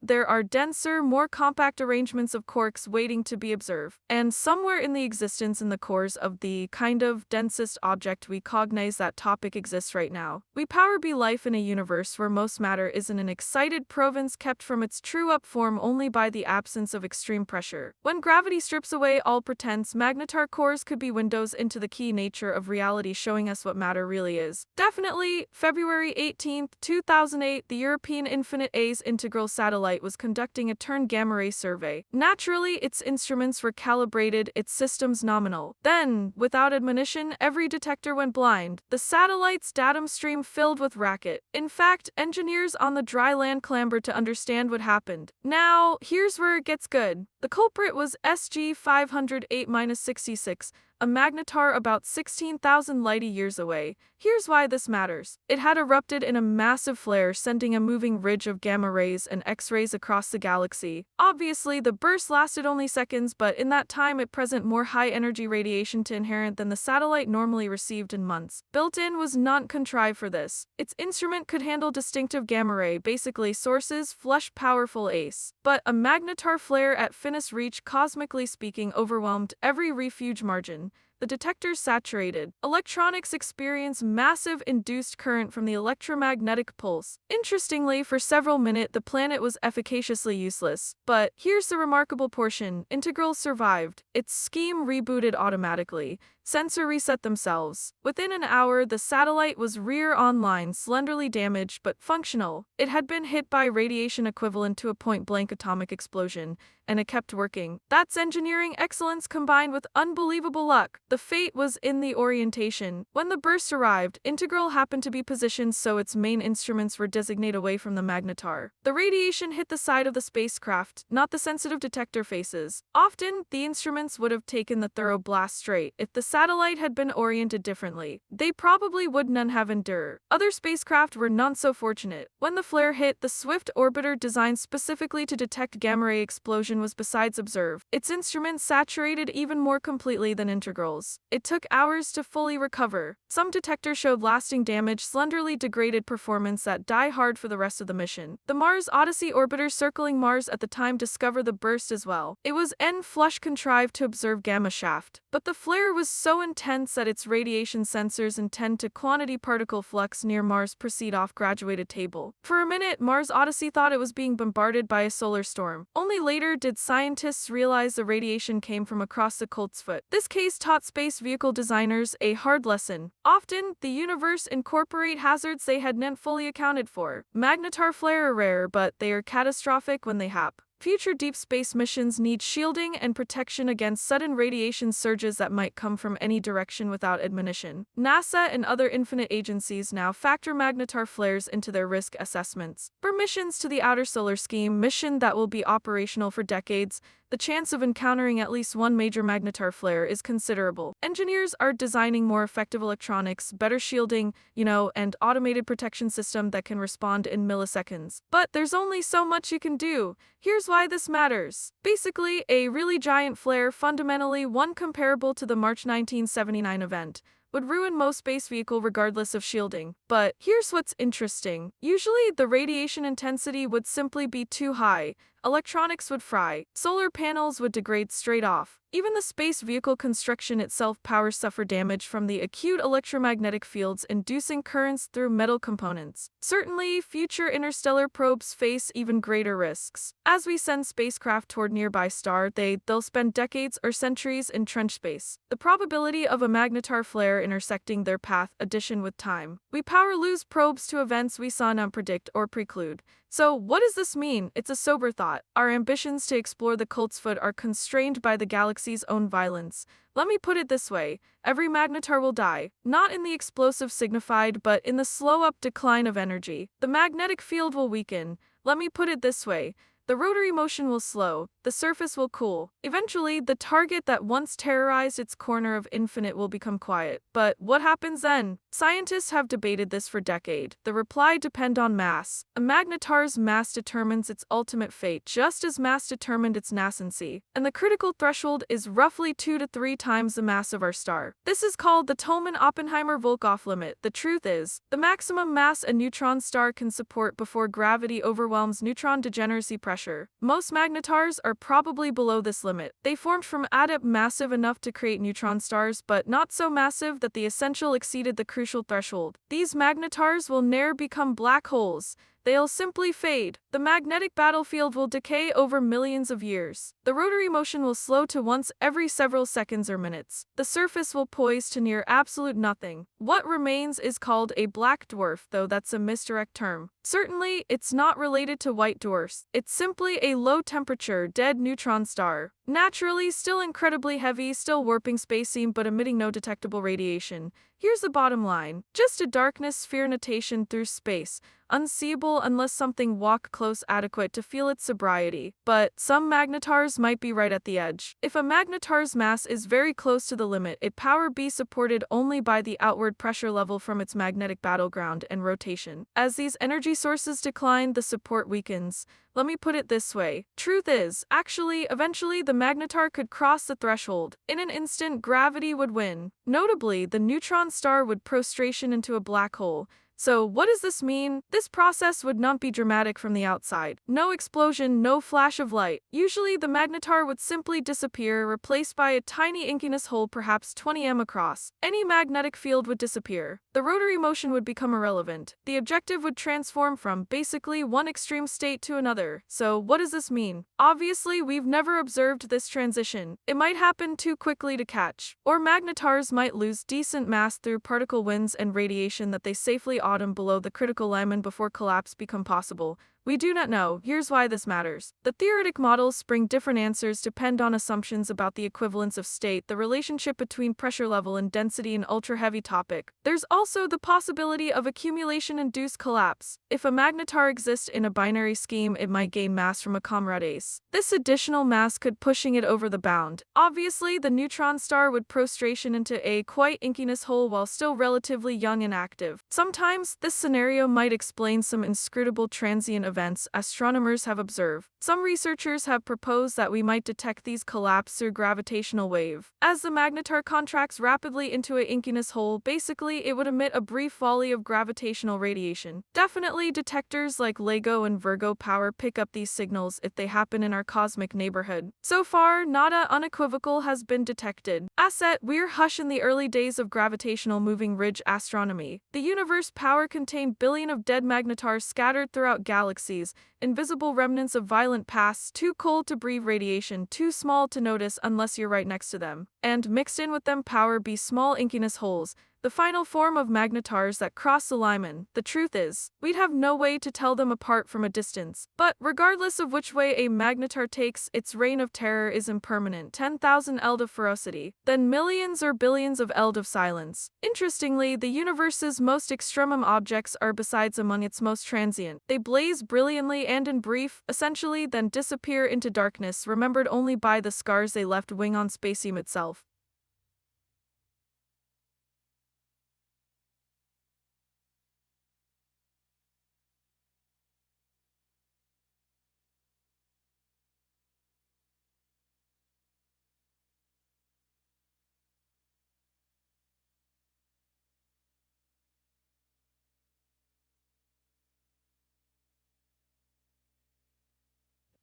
there are denser, more compact arrangements of quarks waiting to be observed, and somewhere in the existence in the cores of the kind of densest object we cognize that topic exists right now. We power be life in a universe where most matter is in an excited province kept from its true-up form only by the absence of extreme pressure. When gravity strips away all pretense, magnetar cores could be windows into the key nature of reality, showing us what matter really is. Definitely, February 18, 2008, the European Infinite A's Integral Satellite was conducting a turn gamma-ray survey. Naturally, its instruments were calibrated, its systems nominal. Then, without admonition, every detector went blind. The satellite's datum stream filled with racket. In fact, engineers on the dry land clambered to understand what happened. Now, here's where it gets good. The culprit was SG 508-66, a magnetar about 16,000 light-years away. Here's why this matters. It had erupted in a massive flare, sending a moving ridge of gamma rays and X-rays across the galaxy. Obviously, the burst lasted only seconds, but in that time it present more high-energy radiation to inherent than the satellite normally received in months. Built-in was not contrived for this. Its instrument could handle distinctive gamma ray, basically sources, flush powerful ace. But a magnetar flare at finis reach, cosmically speaking, overwhelmed every refuge margin. The detectors saturated. Electronics experience massive induced current from the electromagnetic pulse. Interestingly, for several minutes, the planet was efficaciously useless. But here's the remarkable portion. Integral survived. Its scheme rebooted automatically. Sensor reset themselves. Within an hour, the satellite was rear online, slenderly damaged but functional. It had been hit by radiation equivalent to a point-blank atomic explosion, and it kept working. That's engineering excellence combined with unbelievable luck. The fate was in the orientation. When the burst arrived, Integral happened to be positioned so its main instruments were designated away from the magnetar. The radiation hit the side of the spacecraft, not the sensitive detector faces. Often, the instruments would have taken the thorough blast straight. If the satellite had been oriented differently, they probably would none have endured. Other spacecraft were not so fortunate. When the flare hit, the Swift orbiter designed specifically to detect gamma-ray explosion was besides observed. Its instruments saturated even more completely than Integral's. It took hours to fully recover. Some detectors showed lasting damage, slenderly degraded performance that die hard for the rest of the mission. The Mars Odyssey orbiter circling Mars at the time discovered the burst as well. It was flush contrived to observe gamma shaft, but the flare was so intense that its radiation sensors intend to quantity particle flux near Mars proceed off graduated table. For a minute, Mars Odyssey thought it was being bombarded by a solar storm. Only later did scientists realize the radiation came from across the Colt's foot. This case taught space vehicle designers a hard lesson. Often, the universe incorporate hazards they had not fully accounted for. Magnetar flare are rare, but they are catastrophic when they happen. Future deep space missions need shielding and protection against sudden radiation surges that might come from any direction without admonition. NASA and other infinite agencies now factor magnetar flares into their risk assessments. For missions to the outer solar scheme, mission that will be operational for decades, the chance of encountering at least one major magnetar flare is considerable. Engineers are designing more effective electronics, better shielding, and automated protection system that can respond in milliseconds. But there's only so much you can do. Here's why this matters. Basically, a really giant flare, fundamentally one comparable to the March 1979 event, would ruin most space vehicle regardless of shielding. But here's what's interesting. Usually, the radiation intensity would simply be too high. electronics would fry, solar panels would degrade straight off. Even the space vehicle construction itself powers suffer damage from the acute electromagnetic fields inducing currents through metal components. Certainly, future interstellar probes face even greater risks. As we send spacecraft toward nearby star, they'll spend decades or centuries in trench space. The probability of a magnetar flare intersecting their path addition with time. We power lose probes to events we saw not predict or preclude. So, what does this mean? It's a sober thought. Our ambitions to explore the cult's foot are constrained by the galaxy's own violence. Let me put it this way, every magnetar will die, not in the explosive signified but in the slow-up decline of energy. The magnetic field will weaken. Let me put it this way, the rotary motion will slow, the surface will cool. Eventually, the target that once terrorized its corner of infinite will become quiet. But what happens then? Scientists have debated this for decades. The reply depends on mass. A magnetar's mass determines its ultimate fate, just as mass determined its nascency. And the critical threshold is roughly 2 to 3 times the mass of our star. This is called the Tolman-Oppenheimer-Volkoff limit. The truth is, the maximum mass a neutron star can support before gravity overwhelms neutron degeneracy pressure. Most magnetars are probably below this limit. They formed from atoms massive enough to create neutron stars, but not so massive that the essential exceeded the crucial threshold. These magnetars will ne'er become black holes. They'll simply fade. The magnetic battlefield will decay over millions of years. The rotary motion will slow to once every several seconds or minutes. The surface will poise to near absolute nothing. What remains is called a black dwarf, though that's a misdirect term. Certainly, it's not related to white dwarfs. It's simply a low-temperature, dead neutron star. Naturally, still incredibly heavy, still warping space-seam but emitting no detectable radiation. Here's the bottom line. Just a darkness sphere notation through space. Unseeable unless something walk close adequate to feel its sobriety. But some magnetars might be right at the edge. If a magnetar's mass is very close to the limit, its power be supported only by the outward pressure level from its magnetic battleground and rotation. As these energy sources decline, the support weakens. Let me put it this way. Truth is, actually, eventually the magnetar could cross the threshold. In an instant, gravity would win. Notably, the neutron star would prostration into a black hole. So, what does this mean? This process would not be dramatic from the outside. No explosion, no flash of light. Usually, the magnetar would simply disappear, replaced by a tiny incandescent hole perhaps 20 m across. Any magnetic field would disappear. The rotary motion would become irrelevant. The objective would transform from basically one extreme state to another. So, what does this mean? Obviously, we've never observed this transition. It might happen too quickly to catch. Or magnetars might lose decent mass through particle winds and radiation that they safely autumn below the critical line before collapse become possible. We do not know. Here's why this matters. The theoretic models spring different answers depend on assumptions about the equivalence of state, the relationship between pressure level and density and ultra-heavy topic. There's also the possibility of accumulation-induced collapse. If a magnetar exists in a binary scheme, it might gain mass from a comrades. This additional mass could pushing it over the bound. Obviously, the neutron star would prostration into a quite incandescent hole while still relatively young and active. Sometimes, this scenario might explain some inscrutable transient events astronomers have observed. Some researchers have proposed that we might detect these collapse through gravitational wave. As the magnetar contracts rapidly into an incandescent hole, basically it would emit a brief volley of gravitational radiation. Definitely detectors like LIGO and Virgo power pick up these signals if they happen in our cosmic neighborhood. So far, nada unequivocal has been detected. Asset, we're hush in the early days of gravitational moving ridge astronomy. The universe power contained billion of dead magnetars scattered throughout galaxies, invisible remnants of violent pasts, too cold to breathe radiation, too small to notice unless you're right next to them. And mixed in with them power be small incandescent holes, the final form of magnetars that cross the Lyman. The truth is, we'd have no way to tell them apart from a distance. But regardless of which way a magnetar takes, its reign of terror is impermanent. 10,000 eld of ferocity, then millions or billions of eld of silence. Interestingly, the universe's most extremum objects are besides among its most transient. They blaze brilliantly and in brief, essentially then disappear into darkness, remembered only by the scars they left wing on spacium itself.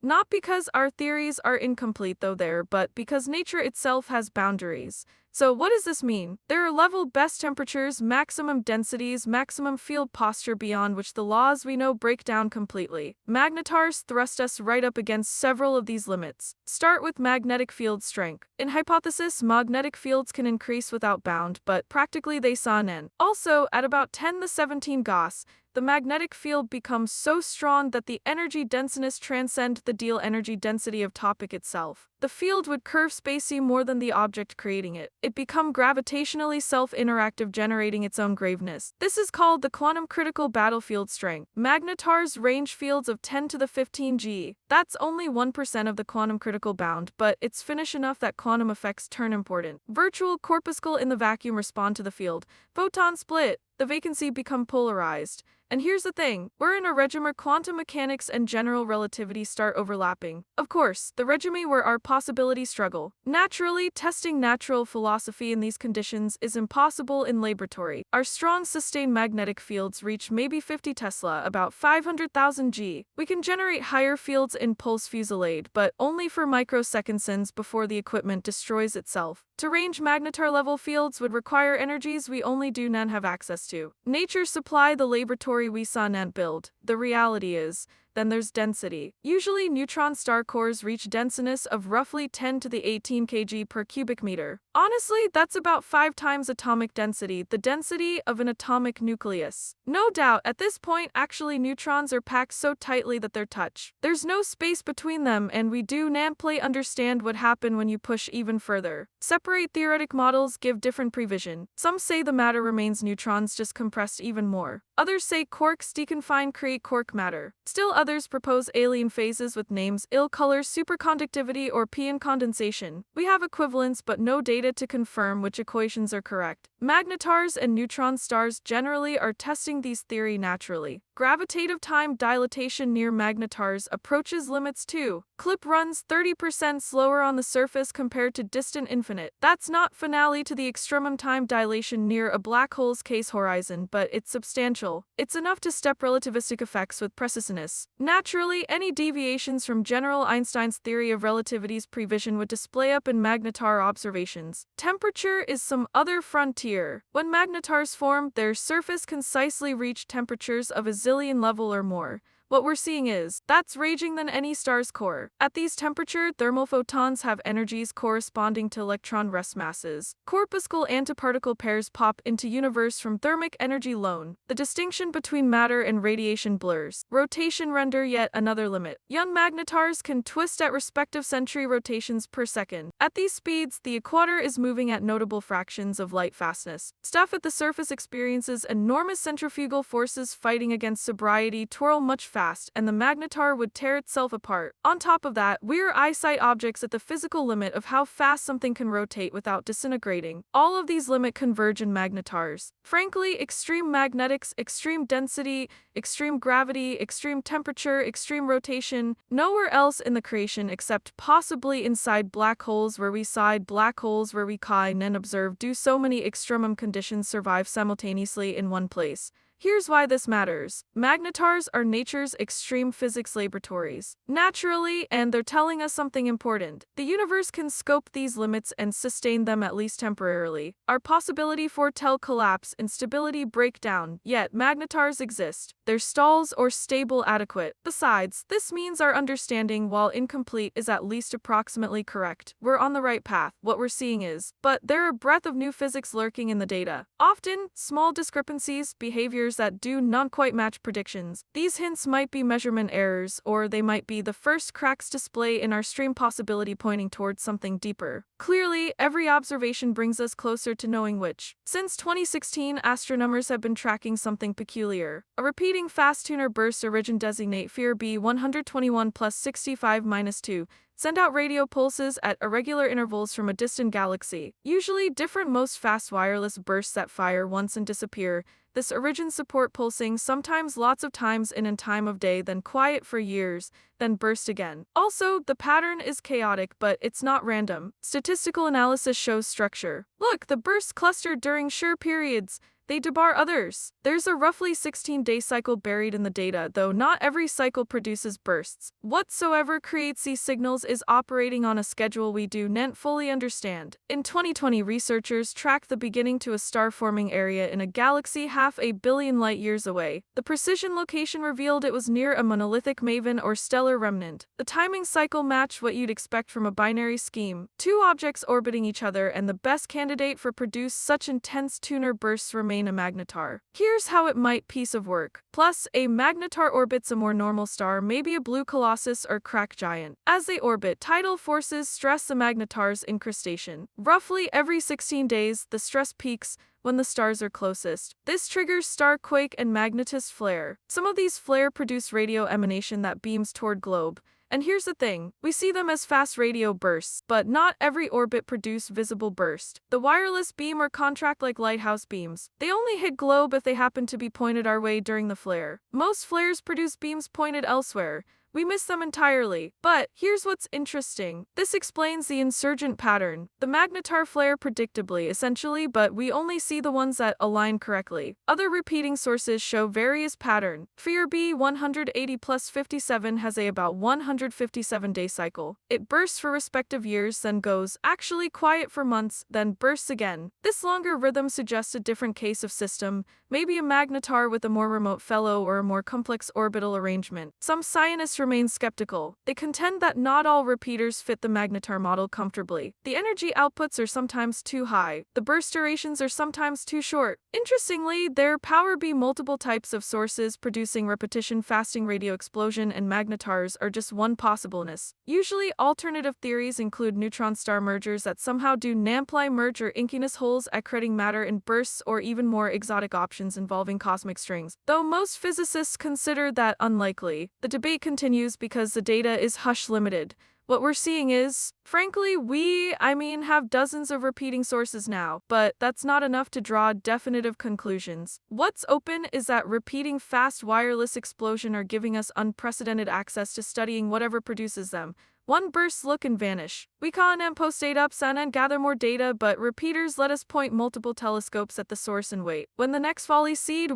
Not because our theories are incomplete though but because nature itself has boundaries. So what does this mean? There are level best temperatures, maximum densities, maximum field posture beyond which the laws we know break down completely. Magnetars thrust us right up against several of these limits. Start with magnetic field strength. In hypothesis, magnetic fields can increase without bound, but practically they saw an end. Also, at about 10 to 17 Gauss, the magnetic field becomes so strong that the energy denseness transcends the deal energy density of topic itself. The field would curve spacey more than the object creating it. It become gravitationally self-interactive, generating its own graveness. This is called the quantum critical battlefield strength. Magnetars range fields of 10 to the 15 G. That's only 1% of the quantum critical bound, but it's finish enough that quantum effects turn important. Virtual corpuscle in the vacuum respond to the field. Photon split. The vacancy become polarized. And here's the thing, we're in a regime where quantum mechanics and general relativity start overlapping. Of course, the regime where our possibilities struggle. Naturally, testing natural philosophy in these conditions is impossible in laboratory. Our strong sustained magnetic fields reach maybe 50 Tesla, about 500,000 G. We can generate higher fields in pulse fusillade, but only for microseconds before the equipment destroys itself. To range magnetar level fields would require energies we only do not have access to. Nature supply the laboratory we saw not build. The reality is, then there's density. Usually neutron star cores reach denseness of roughly 10 to the 18 kg per cubic meter. Honestly, that's about 5 times atomic density, the density of an atomic nucleus. No doubt, at this point, actually neutrons are packed so tightly that they're touch. There's no space between them, and we do not understand what happened when you push even further. Separate theoretic models give different prevision. Some say the matter remains neutrons just compressed even more. Others say quarks deconfine create quark matter. Still others propose alien phases with names ill colors, superconductivity, or pion condensation. We have equivalents but no data to confirm which equations are correct. Magnetars and neutron stars generally are testing these theory naturally. Gravitative time dilatation near magnetars approaches limits too. Clip runs 30% slower on the surface compared to distant infinite. That's not finale to the extremum time dilation near a black hole's case horizon, but it's substantial. It's enough to step relativistic effects with preciseness. Naturally, any deviations from General Einstein's theory of relativity's prevision would display up in magnetar observations. Temperature is some other frontier. When magnetars form, their surface concisely reach temperatures of a zillion level or more. What we're seeing is, that's raging than any star's core. At these temperatures, thermal photons have energies corresponding to electron rest masses. Corpuscle antiparticle pairs pop into universe from thermic energy lone. The distinction between matter and radiation blurs. Rotation render yet another limit. Young magnetars can twist at respective century rotations per second. At these speeds, the equator is moving at notable fractions of light fastness. Stuff at the surface experiences enormous centrifugal forces fighting against sobriety, twirl much fast, and the magnetar would tear itself apart. On top of that, we're eyesight objects at the physical limit of how fast something can rotate without disintegrating. All of these limits converge in magnetars. Frankly, extreme magnetics, extreme density, extreme gravity, extreme temperature, extreme rotation, nowhere else in the creation except possibly inside black holes where we side black holes where we can and observe do so many extremum conditions survive simultaneously in one place. Here's why this matters. Magnetars are nature's extreme physics laboratories. Naturally, and they're telling us something important. The universe can scope these limits and sustain them at least temporarily. Our possibility foretell collapse, instability, breakdown, yet magnetars exist. They're stalls or stable adequate. Besides, this means our understanding, while incomplete, is at least approximately correct. We're on the right path. What we're seeing is, but there are a breadth of new physics lurking in the data. Often, small discrepancies, behaviors that do not quite match predictions. These hints might be measurement errors, or they might be the first cracks display in our stream possibility pointing towards something deeper. Clearly, every observation brings us closer to knowing which. Since 2016, astronomers have been tracking something peculiar. A repeating fast tuner burst origin designate FIR B 121 plus 65-2. Send out radio pulses at irregular intervals from a distant galaxy. Usually different most fast wireless bursts that fire once and disappear. This origin support pulsing sometimes lots of times in a time of day, then quiet for years, then burst again. Also, the pattern is chaotic, but it's not random. Statistical analysis shows structure. Look, the bursts clustered during sure periods. they debar others. There's a roughly 16-day cycle buried in the data, though not every cycle produces bursts. Whatsoever creates these signals is operating on a schedule we do not fully understand. In 2020, researchers tracked the beginning to a star-forming area in a galaxy half a billion light-years away. The precision location revealed it was near a monolithic maven or stellar remnant. The timing cycle matched what you'd expect from a binary scheme, two objects orbiting each other, and the best candidate for produce such intense tuner bursts remain a magnetar. Here's how it might piece of work. Plus, a magnetar orbits a more normal star, maybe a blue colossus or crack giant. As they orbit, tidal forces stress the magnetar's incrustation. Roughly every 16 days, the stress peaks when the stars are closest. This triggers starquake and magnetist flare. Some of these flare produce radio emanation that beams toward globe. And here's the thing, we see them as fast radio bursts, but not every orbit produce visible burst. The wireless beam or contract like lighthouse beams. They only hit globe if they happen to be pointed our way during the flare. Most flares produce beams pointed elsewhere. We miss them entirely. But here's what's interesting. This explains the insurgent pattern. The magnetar flare predictably, essentially, but we only see the ones that align correctly. Other repeating sources show various pattern. FEAR B 180 plus 57 has a about 157-day cycle. It bursts for respective years, then goes actually quiet for months, then bursts again. This longer rhythm suggests a different case of system, maybe a magnetar with a more remote fellow or a more complex orbital arrangement. Some scientists remain skeptical. They contend that not all repeaters fit the magnetar model comfortably. The energy outputs are sometimes too high. The burst durations are sometimes too short. Interestingly, there power be multiple types of sources producing repetition fasting radio explosion, and magnetars are just one possibleness. Usually, alternative theories include neutron star mergers that somehow do Namply merge or inkiness holes accreting matter in bursts, or even more exotic options involving cosmic strings. Though most physicists consider that unlikely, the debate continues because the data is hush limited. What we're seeing is, frankly, we have dozens of repeating sources now, but that's not enough to draw definitive conclusions. What's open is that repeating fast wireless explosion are giving us unprecedented access to studying whatever produces them. One burst look and vanish. We can and post data up sun and gather more data, but repeaters let us point multiple telescopes at the source and wait. When the next volley seed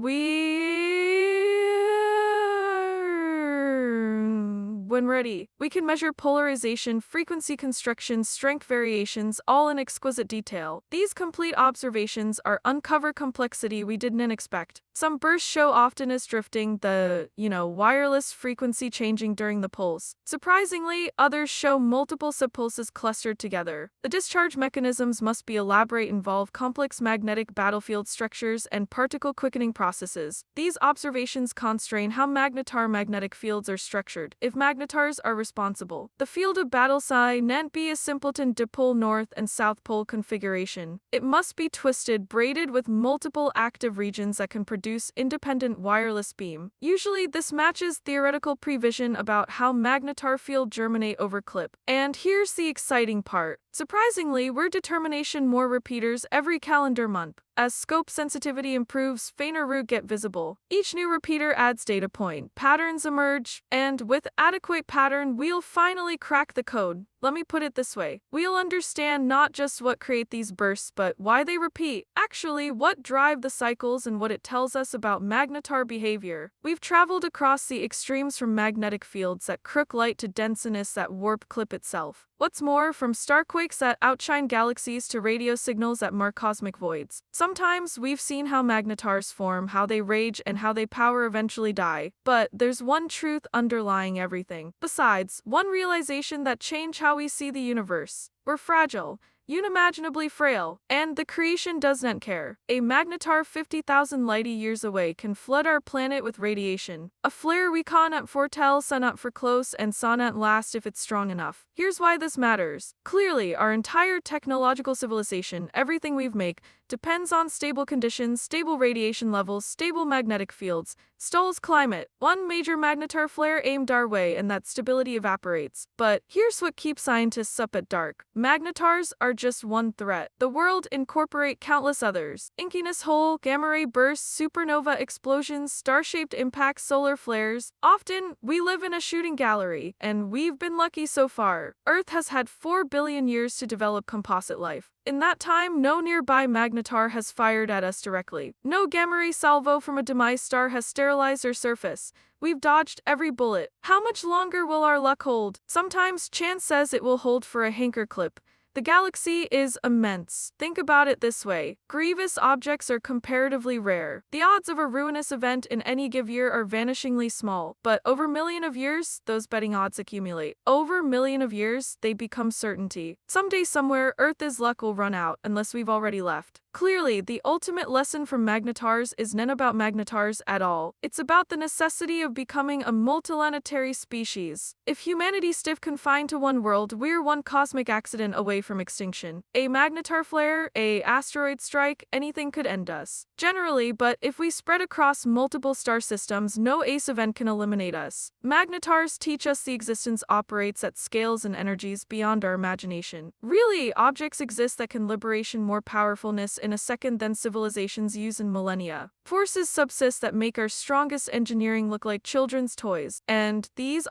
when ready, we can measure polarization, frequency construction, strength variations, all in exquisite detail. These complete observations are uncover complexity we didn't expect. Some bursts show oftenness drifting, wireless frequency changing during the pulse. Surprisingly, others show multiple subpulses clustered together. The discharge mechanisms must be elaborate, involve complex magnetic battlefield structures and particle quickening processes. These observations constrain how magnetar magnetic fields are structured. If magnetars are responsible, the field of battle can't be a simpleton dipole north and south pole configuration. It must be twisted, braided with multiple active regions that can produce independent wireless beam. Usually this matches theoretical prevision about how magnetar field germinate over clip. And here's the exciting part. Surprisingly, we're determination more repeaters every calendar month. As scope sensitivity improves, fainter root get visible. Each new repeater adds data point. Patterns emerge, and with adequate pattern, we'll finally crack the code. Let me put it this way. We'll understand not just what create these bursts, but why they repeat. Actually, what drive the cycles and what it tells us about magnetar behavior. We've traveled across the extremes from magnetic fields that crook light to denseness that warp clip itself. What's more, from starquakes that outshine galaxies to radio signals that mark cosmic voids. Sometimes we've seen how magnetars form, how they rage, and how they power eventually die. But there's one truth underlying everything. Besides, one realization that change how we see the universe. We're fragile, unimaginably frail, and the creation does not care. A magnetar 50,000 light-years away can flood our planet with radiation. A flare we cannot foretell, not for close, and not last if it's strong enough. Here's why this matters. Clearly, our entire technological civilization, everything we've make, depends on stable conditions, stable radiation levels, stable magnetic fields. stalls climate. One major magnetar flare aimed our way and that stability evaporates. But here's what keeps scientists up at dark. Magnetars are just one threat. The world incorporate countless others. Inkiness hole, gamma ray bursts, supernova explosions, star-shaped impacts, solar flares. Often, we live in a shooting gallery, and we've been lucky so far. Earth has had 4 billion years to develop composite life. In that time, no nearby magnetar has fired at us directly. No gamma ray salvo from a demise star has sterilized our surface. We've dodged every bullet. How much longer will our luck hold? Sometimes chance says it will hold for a hanker clip. The galaxy is immense. Think about it this way. Grievous objects are comparatively rare. The odds of a ruinous event in any given year are vanishingly small. But over a million of years, those betting odds accumulate. Over a million of years, they become certainty. Someday somewhere, Earth's luck will run out, unless we've already left. Clearly, the ultimate lesson from magnetars is not about magnetars at all. It's about the necessity of becoming a multiplanetary species. If humanity stiff confined to one world, we're one cosmic accident away from extinction. A magnetar flare, a asteroid strike, anything could end us. Generally, but if we spread across multiple star systems, no ace event can eliminate us. Magnetars teach us the existence operates at scales and energies beyond our imagination. Really, objects exist that can liberation more powerfulness in a second than civilizations use in millennia. Forces subsist that make our strongest engineering look like children's toys. And these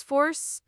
force,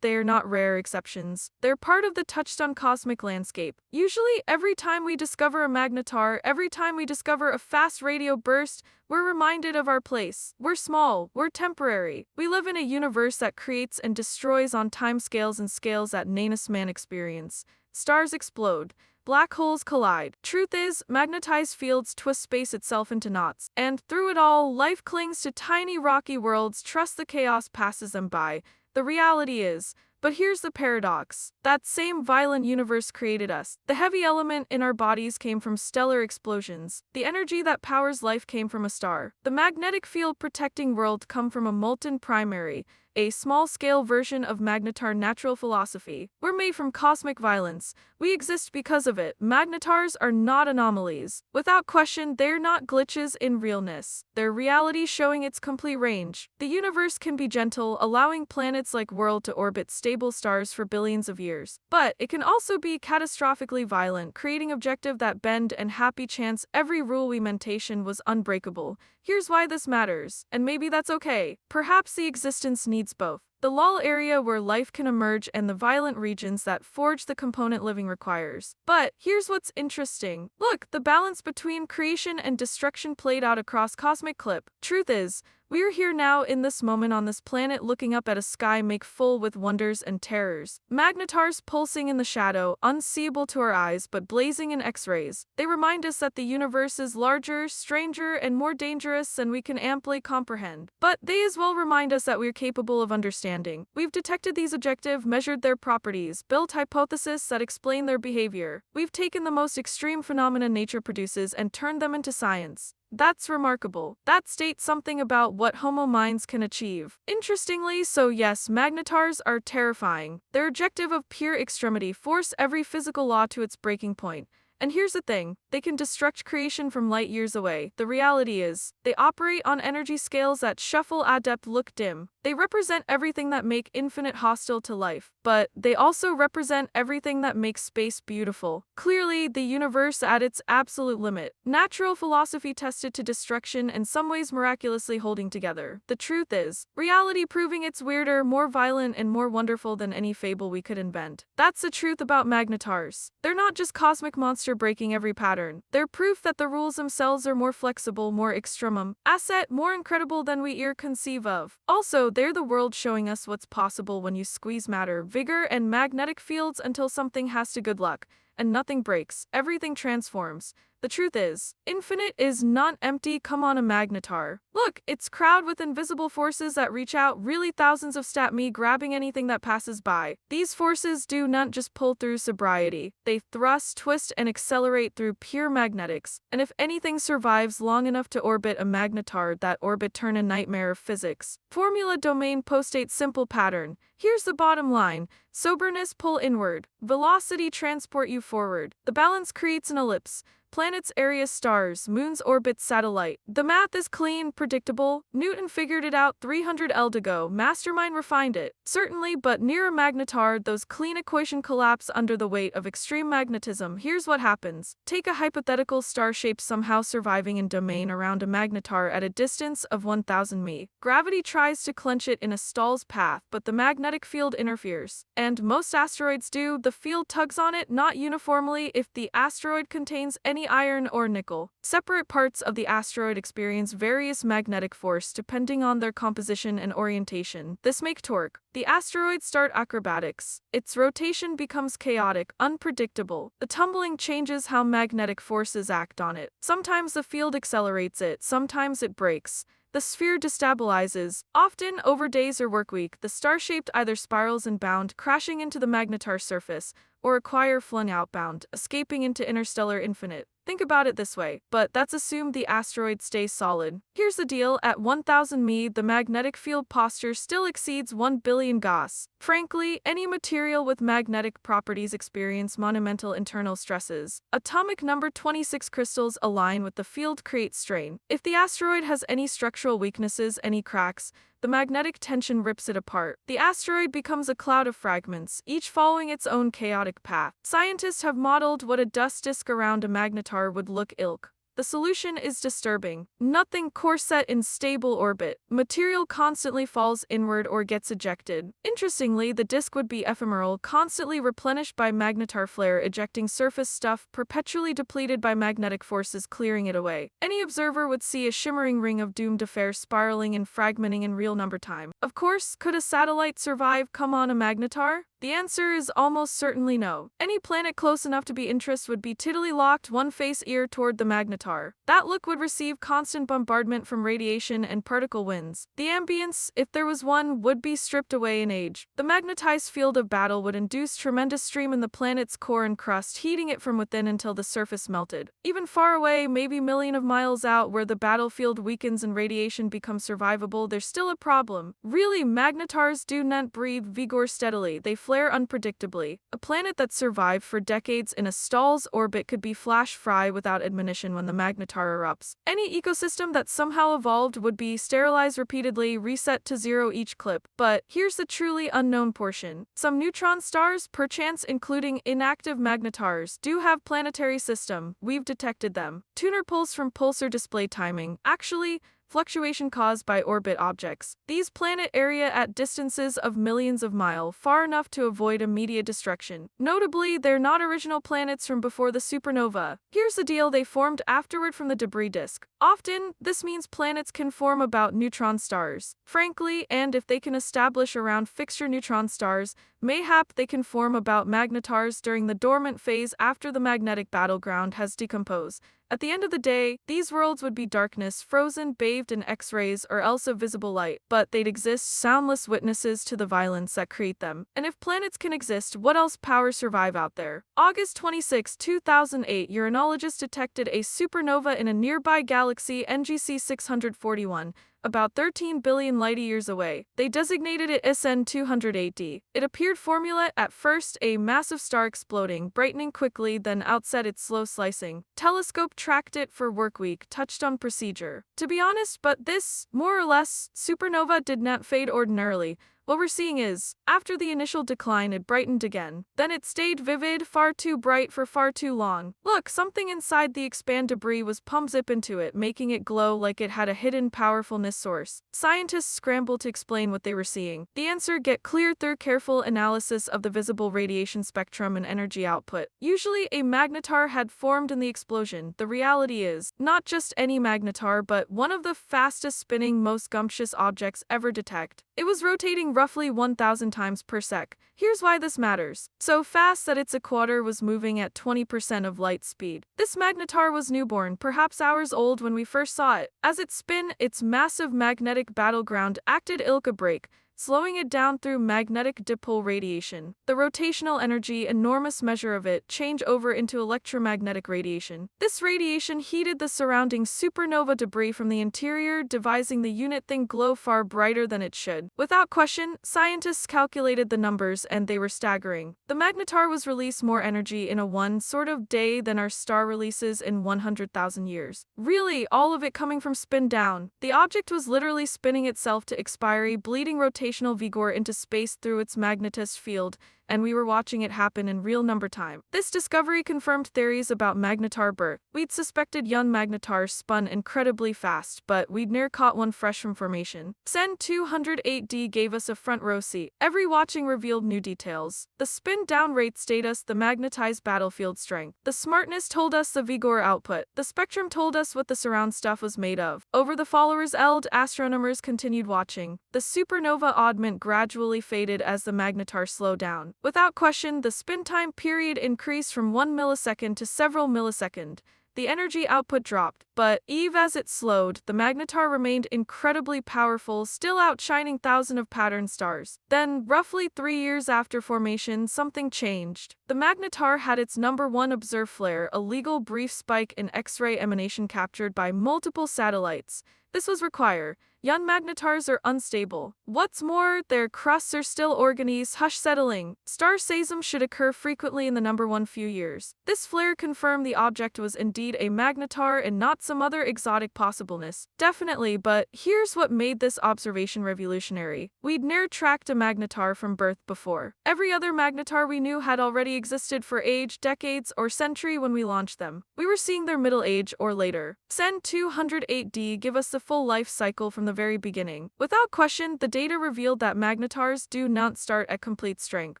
they're not rare exceptions. They're part of the touchstone cosmic landscape. Usually, every time we discover a magnetar, every time we discover a fast radio burst, we're reminded of our place. We're small, we're temporary. We live in a universe that creates and destroys on timescales and scales that nameless man experience. Stars explode. Black holes collide. Truth is, magnetized fields twist space itself into knots. And through it all, life clings to tiny rocky worlds, trust the chaos passes them by. The reality is, but here's the paradox. That same violent universe created us. The heavy element in our bodies came from stellar explosions. The energy that powers life came from a star. The magnetic field protecting world come from a molten primary, a small-scale version of magnetar natural philosophy. We're made from cosmic violence. We exist because of it. Magnetars are not anomalies. Without question, they're not glitches in realness. They're reality showing its complete range. The universe can be gentle, allowing planets like World to orbit stable stars for billions of years. But it can also be catastrophically violent, creating objective that bend and happy chance every rule we maintain was unbreakable. Here's why this matters, and maybe that's okay. Perhaps the existence needs both. The lull area where life can emerge and the violent regions that forge the component living requires. But here's what's interesting. Look, the balance between creation and destruction played out across cosmic clip. Truth is, we're here now in this moment on this planet looking up at a sky make full with wonders and terrors. Magnetars pulsing in the shadow, unseeable to our eyes but blazing in X-rays. They remind us that the universe is larger, stranger, and more dangerous than we can amply comprehend. But they as well remind us that we're capable of understanding. We've detected these objectives, measured their properties, built hypotheses that explain their behavior. We've taken the most extreme phenomena nature produces and turned them into science. That's remarkable. That states something about what Homo minds can achieve. Interestingly, so yes, magnetars are terrifying. Their objective of pure extremity force every physical law to its breaking point. And here's the thing, they can destruct creation from light years away. The reality is, they operate on energy scales that shuffle adept look dim. They represent everything that make infinite hostile to life, but they also represent everything that makes space beautiful. Clearly, the universe at its absolute limit. Natural philosophy tested to destruction and some ways miraculously holding together. The truth is, reality proving it's weirder, more violent, and more wonderful than any fable we could invent. That's the truth about magnetars. They're not just cosmic monsters breaking every pattern. They're proof that the rules themselves are more flexible, more extremum, asset, more incredible than we conceive of. Also, they're the world showing us what's possible when you squeeze matter, vigor, and magnetic fields until something has to good luck, and nothing breaks, everything transforms. The truth is, infinite is not empty. Come on, a magnetar. Look, it's crowded with invisible forces that reach out, really thousands of stat me grabbing anything that passes by. These forces do not just pull through sobriety, they thrust, twist, and accelerate through pure magnetics. And if anything survives long enough to orbit a magnetar, that orbit turn a nightmare of physics. Formula domain postate simple pattern. Here's the bottom line. Soberness pull inward, velocity transport you forward. The balance creates an ellipse. planets, area, stars, moons, orbits, satellite. The math is clean, predictable. Newton figured it out 300 L ago. Mastermind refined it. Certainly, but near a magnetar, those clean equations collapse under the weight of extreme magnetism. Here's what happens. Take a hypothetical star shape somehow surviving in domain around a magnetar at a distance of 1000 mi. Gravity tries to clench it in a stall's path, but the magnetic field interferes. And most asteroids do. The field tugs on it, not uniformly. If the asteroid contains any iron or nickel, separate parts of the asteroid experience various magnetic force depending on their composition and orientation. This makes torque. The asteroids start acrobatics. Its rotation becomes chaotic, unpredictable. The tumbling changes how magnetic forces act on it. Sometimes the field accelerates it, sometimes it breaks. The sphere destabilizes. Often, over days or work week, the star-shaped either spirals inbound, crashing into the magnetar surface, or acquire flung outbound, escaping into interstellar infinite. Think about it this way, but that's assumed the asteroid stays solid. Here's the deal, at 1000 mi, the magnetic field posture still exceeds 1 billion Gauss. Frankly, any material with magnetic properties experience monumental internal stresses. Atomic number 26 crystals align with the field, create strain. If the asteroid has any structural weaknesses, any cracks, the magnetic tension rips it apart. The asteroid becomes a cloud of fragments, each following its own chaotic path. Scientists have modeled what a dust disk around a magnetar would look like. The solution is disturbing. Nothing core set in stable orbit. Material constantly falls inward or gets ejected. Interestingly, the disk would be ephemeral, constantly replenished by magnetar flare ejecting surface stuff, perpetually depleted by magnetic forces clearing it away. Any observer would see a shimmering ring of doomed affairs spiraling and fragmenting in real number time. Of course, could a satellite survive come on a magnetar? The answer is almost certainly no. Any planet close enough to be interest would be tidily locked, one face ear toward the magnetar. That look would receive constant bombardment from radiation and particle winds. The ambience, if there was one, would be stripped away in age. The magnetized field of battle would induce tremendous stream in the planet's core and crust, heating it from within until the surface melted. Even far away, maybe millions of miles out, where the battlefield weakens and radiation becomes survivable, there's still a problem. Really, magnetars do not breathe vigor steadily. They flare unpredictably. A planet that survived for decades in a stall's orbit could be flash fry without admonition when the magnetar erupts. Any ecosystem that somehow evolved would be sterilized repeatedly, reset to zero each clip. But here's the truly unknown portion. Some neutron stars, perchance including inactive magnetars, do have planetary system. We've detected them. Tuner pulse from pulsar display timing. Actually, fluctuation caused by orbit objects. These planet area at distances of millions of miles, far enough to avoid immediate destruction. Notably, they're not original planets from before the supernova. Here's the deal, they formed afterward from the debris disk. Often, this means planets can form about neutron stars. Frankly, and if they can establish around fixture neutron stars, mayhap they can form about magnetars during the dormant phase after the magnetic battleground has decomposed. At the end of the day, these worlds would be darkness, frozen, bathed in X-rays, or else of visible light, but they'd exist, soundless witnesses to the violence that create them. And if planets can exist, what else power survive out there? August 26, 2008, uranologists detected a supernova in a nearby galaxy, NGC 641. About 13 billion light-years away. They designated it SN 208d. It appeared formula at first, a massive star exploding, brightening quickly, then outset its slow slicing. Telescope tracked it for workweek, touched on procedure. To be honest, but this, more or less, supernova did not fade ordinarily. What we're seeing is, after the initial decline it brightened again. Then it stayed vivid, far too bright for far too long. Look, something inside the expand debris was pumped zip into it, making it glow like it had a hidden powerfulness source. Scientists scrambled to explain what they were seeing. The answer get clear through careful analysis of the visible radiation spectrum and energy output. Usually a magnetar had formed in the explosion. The reality is, not just any magnetar but one of the fastest spinning, most gumptious objects ever detected. It was rotating roughly 1,000 times per sec. Here's why this matters. So fast that its equator was moving at 20% of light speed. This magnetar was newborn, perhaps hours old when we first saw it. As it spun, its massive magnetic battleground acted like a brake, slowing it down through magnetic dipole radiation. The rotational energy, enormous measure of it, change over into electromagnetic radiation. This radiation heated the surrounding supernova debris from the interior, devising the unit thing glow far brighter than it should. Without question, scientists calculated the numbers and they were staggering. The magnetar was released more energy in a one sort of day than our star releases in 100,000 years. Really, all of it coming from spin down. The object was literally spinning itself to expiry, bleeding rotational vigor into space through its magnetist field, and we were watching it happen in real number time. This discovery confirmed theories about magnetar birth. We'd suspected young magnetars spun incredibly fast, but we'd ne'er caught one fresh from formation. Sen 208D gave us a front row seat. Every watching revealed new details. The spin-down rate stayed us the magnetized battlefield strength. The smartness told us the vigor output. The spectrum told us what the surround stuff was made of. Over the followers' eld, astronomers continued watching. The supernova oddment gradually faded as the magnetar slowed down. Without question, the spin time period increased from 1 millisecond to several milliseconds. The energy output dropped, but even as it slowed, the magnetar remained incredibly powerful, still outshining thousands of pattern stars. Then, roughly 3 years after formation, something changed. The magnetar had its number one observed flare, a legal brief spike in X-ray emanation captured by multiple satellites. This was required. Young magnetars are unstable. What's more, their crusts are still organelles, hush settling. Star seism should occur frequently in the number one few years. This flare confirmed the object was indeed a magnetar and not some other exotic possibleness. Definitely, but here's what made this observation revolutionary. We'd ne'er tracked a magnetar from birth before. Every other magnetar we knew had already existed for age, decades, or century when we launched them. We were seeing their middle age or later. Sen 208D give us the full life cycle from the very beginning. Without question, the data revealed that magnetars do not start at complete strength.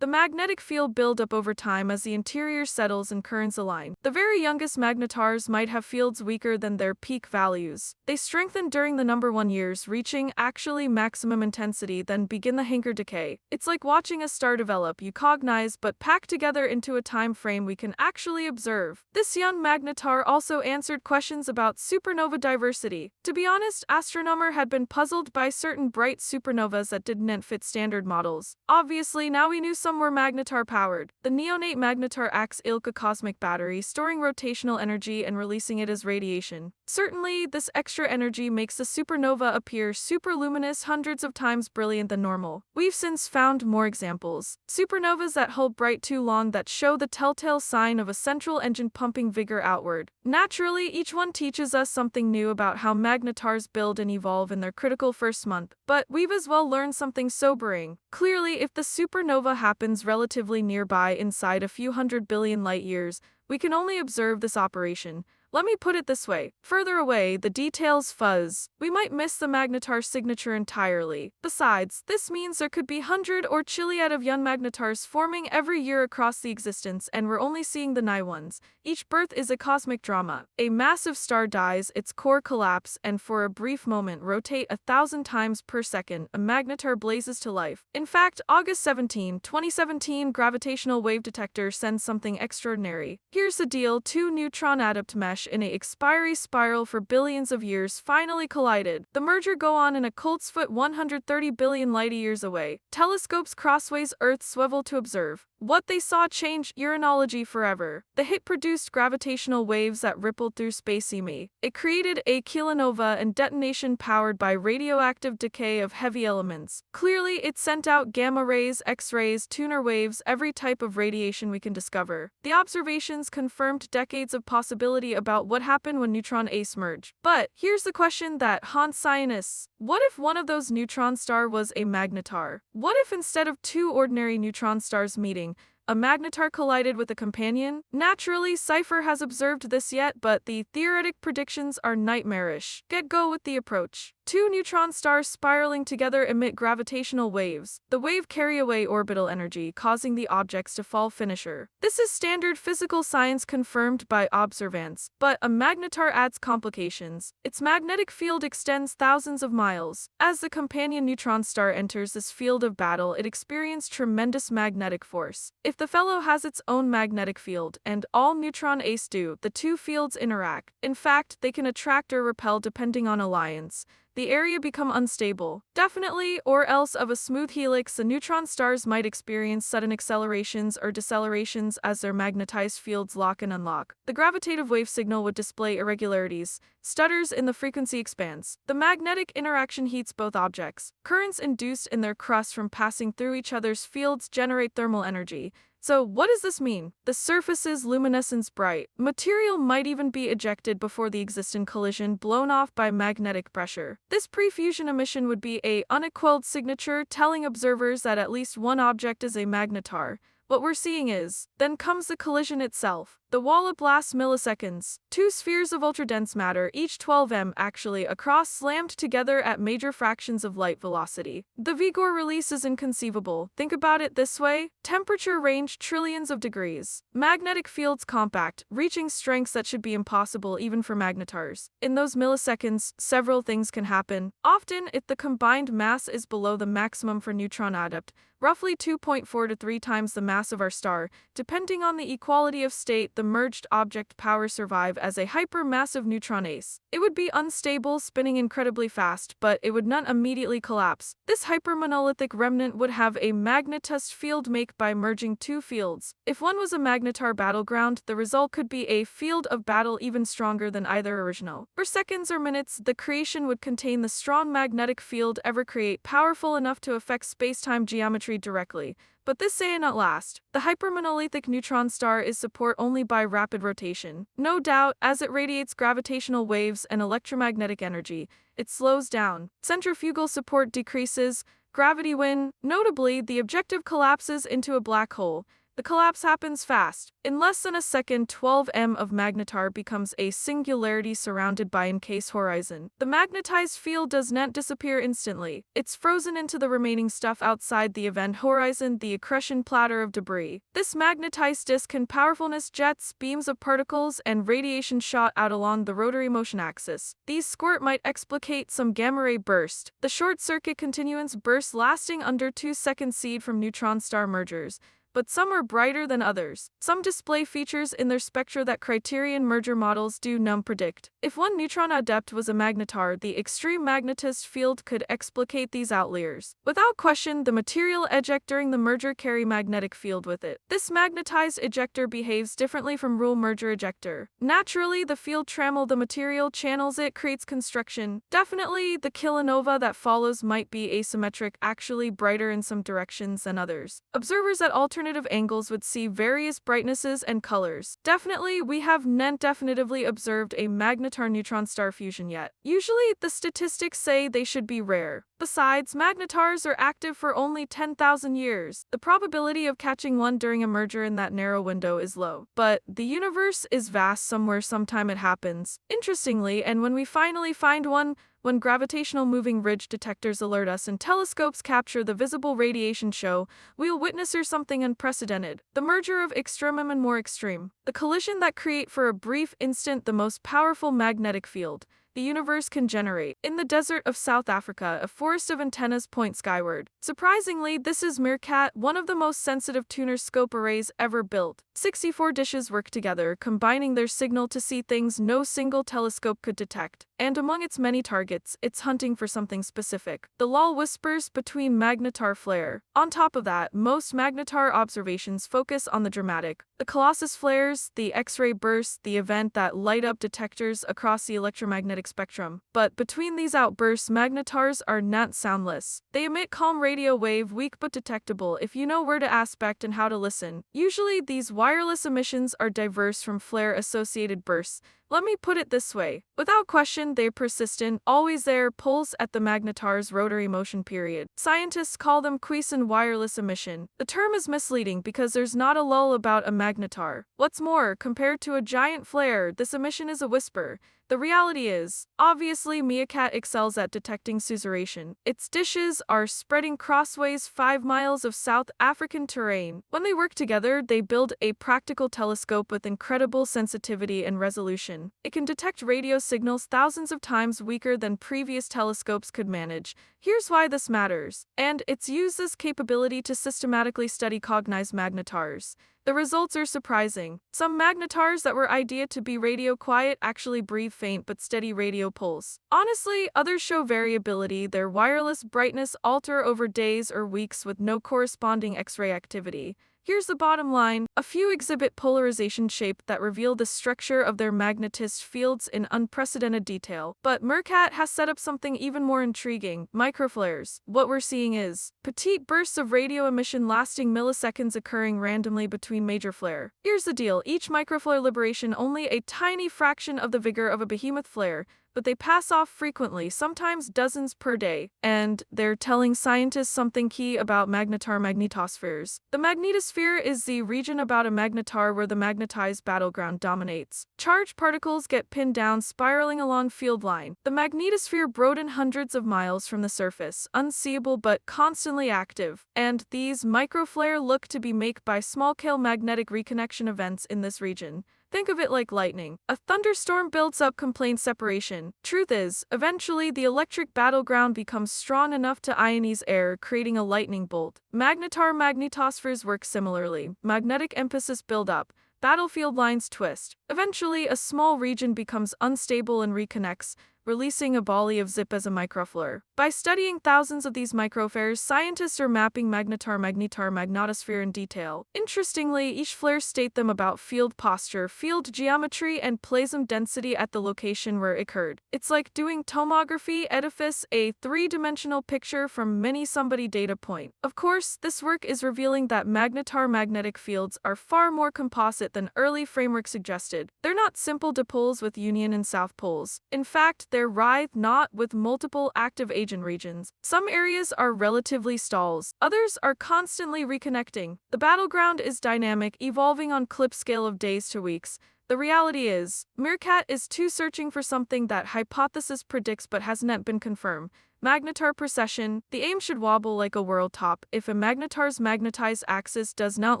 The magnetic field builds up over time as the interior settles and currents align. The very youngest magnetars might have fields weaker than their peak values. They strengthen during the number one years, reaching actually maximum intensity, then begin the Hanker decay. It's like watching a star develop, you cognize, but packed together into a time frame we can actually observe. This young magnetar also answered questions about supernova diversity. To be honest, Astronomer had been puzzled by certain bright supernovas that didn't fit standard models. Obviously, now we knew some were magnetar-powered. The neonate magnetar acts like a cosmic battery, storing rotational energy and releasing it as radiation. Certainly, this extra energy makes the supernova appear superluminous, hundreds of times brilliant than normal. We've since found more examples. Supernovas that hold bright too long that show the telltale sign of a central engine pumping vigor outward. Naturally, each one teaches us something new about how magnetars build and evolve in their critical first month, but we've as well learned something sobering. Clearly, if the supernova happens relatively nearby inside a few 100 billion light years, we can only observe this operation. Let me put it this way. Further away, the details fuzz. We might miss the magnetar signature entirely. Besides, this means there could be 100 or chilliad of young magnetars forming every year across the existence, and we're only seeing the nigh ones. Each birth is a cosmic drama. A massive star dies, its core collapse, and for a brief moment rotate 1,000 times per second, a magnetar blazes to life. In fact, August 17, 2017 gravitational wave detector sends something extraordinary. Here's the deal, two neutron-adept mesh in a expiry spiral for billions of years finally collided. The merger go on in a colt's foot 130 billion light-years away. Telescopes crossways Earth swivel to observe. What they saw changed uranology forever. The hit produced gravitational waves that rippled through space-eme. It created a kilonova and detonation powered by radioactive decay of heavy elements. Clearly, it sent out gamma rays, X-rays, tuner waves, every type of radiation we can discover. The observations confirmed decades of possibility about what happened when neutron ace merge. But here's the question that haunts scientists. What if one of those neutron stars was a magnetar? What if instead of two ordinary neutron stars meeting, a magnetar collided with a companion? Naturally, Cypher has observed this yet, but the theoretic predictions are nightmarish. Get go with the approach. Two neutron stars spiraling together emit gravitational waves. The wave carry away orbital energy, causing the objects to fall finisher. This is standard physical science confirmed by observants, but a magnetar adds complications. Its magnetic field extends thousands of miles. As the companion neutron star enters this field of battle, it experiences tremendous magnetic force. If the fellow has its own magnetic field, and all neutron ace do, the two fields interact. In fact, they can attract or repel depending on alliance. the area become unstable. Definitely, or else of a smooth helix, the neutron stars might experience sudden accelerations or decelerations as their magnetized fields lock and unlock. The gravitative wave signal would display irregularities, stutters in the frequency expands. The magnetic interaction heats both objects. Currents induced in their crust from passing through each other's fields generate thermal energy. So, what does this mean? The surface's luminescence bright. Material might even be ejected before the existent collision, blown off by magnetic pressure. This pre-fusion emission would be a unequivocal signature telling observers that at least one object is a magnetar. What we're seeing is, then comes the collision itself. The wallop lasts milliseconds. Two spheres of ultra-dense matter, each 12 m actually across, slammed together at major fractions of light velocity. The Vigor release is inconceivable. Think about it this way. Temperature range trillions of degrees. Magnetic fields compact, reaching strengths that should be impossible even for magnetars. In those milliseconds, several things can happen. Often, if the combined mass is below the maximum for neutron adept, roughly 2.4 to 3 times the mass of our star, depending on the equality of state, the merged object power survive as a hypermassive neutron ace. It would be unstable, spinning incredibly fast, but it would not immediately collapse. This hypermonolithic remnant would have a magnetized field make by merging two fields. If one was a magnetar battleground, the result could be a field of battle even stronger than either original. For seconds or minutes, the creation would contain the strong magnetic field ever create, powerful enough to affect space-time geometry directly. But this say not last. The hypermonolithic neutron star is support only by rapid rotation. No doubt, as it radiates gravitational waves and electromagnetic energy, it slows down. Centrifugal support decreases, gravity win. Notably, the objective collapses into a black hole. The collapse happens fast. In less than a second, 12 m of magnetar becomes a singularity surrounded by encased horizon. The magnetized field does not disappear instantly. It's frozen into the remaining stuff outside the event horizon, the accretion platter of debris. This magnetized disk can powerfulness jets, beams of particles, and radiation shot out along the rotary motion axis. These squirt might explicate some gamma ray burst. The short circuit continuance burst lasting under 2 seconds seed from neutron star mergers. But some are brighter than others. Some display features in their spectra that criterion merger models do not predict. If one neutron adept was a magnetar, the extreme magnetized field could explicate these outliers. Without question, the material eject during the merger carry magnetic field with it. This magnetized ejector behaves differently from rule merger ejector. Naturally, the field trammel the material, channels it, creates construction. Definitely, the kilonova that follows might be asymmetric, actually brighter in some directions than others. Observers at alternative angles would see various brightnesses and colors. Definitely, we have not definitively observed a magnetar neutron star fusion yet. Usually, the statistics say they should be rare. Besides, magnetars are active for only 10,000 years. The probability of catching one during a merger in that narrow window is low. But the universe is vast, somewhere sometime it happens. Interestingly, and when we finally find one, when gravitational moving ridge detectors alert us and telescopes capture the visible radiation show, we'll witness something unprecedented. The merger of extremum and more extreme. The collision that create for a brief instant the most powerful magnetic field the universe can generate. In the desert of South Africa, a forest of antennas point skyward. Surprisingly, this is Meerkat, one of the most sensitive tuner scope arrays ever built. 64 dishes work together, combining their signal to see things no single telescope could detect. And among its many targets, it's hunting for something specific. The lull whispers between magnetar flare. On top of that, most magnetar observations focus on the dramatic. The Colossus flares, the X-ray bursts, the event that light up detectors across the electromagnetic spectrum. But between these outbursts, magnetars are not soundless. They emit calm radio wave, weak but detectable if you know where to aspect and how to listen. Usually, these wireless emissions are diverse from flare-associated bursts. Let me put it this way. Without question, they're persistent, always there, pulse at the magnetar's rotary motion period. Scientists call them quiescent wireless emission. The term is misleading because there's not a lull about a magnetar. What's more, compared to a giant flare, this emission is a whisper. The reality is, obviously Meerkat excels at detecting susurration. Its dishes are spreading crossways 5 miles of South African terrain. When they work together, they build a practical telescope with incredible sensitivity and resolution. resolution. It can detect radio signals thousands of times weaker than previous telescopes could manage. Here's why this matters. And it's used this capability to systematically study cognized magnetars. The results are surprising. Some magnetars that were ideated to be radio quiet actually breathe faint but steady radio pulse. Honestly, others show variability. Their wireless brightness alter over days or weeks with no corresponding X-ray activity. Here's the bottom line. A few exhibit polarization shape that reveal the structure of their magnetist fields in unprecedented detail. But MERCAT has set up something even more intriguing: microflares. What we're seeing is petite bursts of radio emission lasting milliseconds occurring randomly between major flare. Here's the deal: each microflare liberation only a tiny fraction of the vigor of a behemoth flare, but they pass off frequently, sometimes dozens per day, and they're telling scientists something key about magnetar magnetospheres. The magnetosphere is the region about a magnetar where the magnetized battleground dominates. Charged particles get pinned down, spiraling along field line. The magnetosphere broaden hundreds of miles from the surface, unseeable but constantly active, and these microflare look to be made by small-scale magnetic reconnection events in this region. Think of it like lightning. A thunderstorm builds up complete separation. Truth is, eventually the electric battleground becomes strong enough to ionize air, creating a lightning bolt. Magnetar magnetospheres work similarly. Magnetic emphasis build up. Battlefield lines twist. Eventually, a small region becomes unstable and reconnects, releasing a volley of zip as a microflare. By studying thousands of these microflares, scientists are mapping magnetosphere in detail. Interestingly, each flare states them about field posture, field geometry, and plasma density at the location where it occurred. It's like doing tomography edifice, a three-dimensional picture from many somebody data point. Of course, this work is revealing that magnetar magnetic fields are far more composite than early framework suggested. They're not simple dipoles with union and south poles. In fact, they're writhed knot with multiple active agent regions. Some areas are relatively stalls, others are constantly reconnecting. The battleground is dynamic, evolving on clip scale of days to weeks. The reality is, MERCAT is too searching for something that hypothesis predicts but hasn't yet been confirmed. Magnetar precession. The aim should wobble like a world top if a magnetar's magnetized axis does not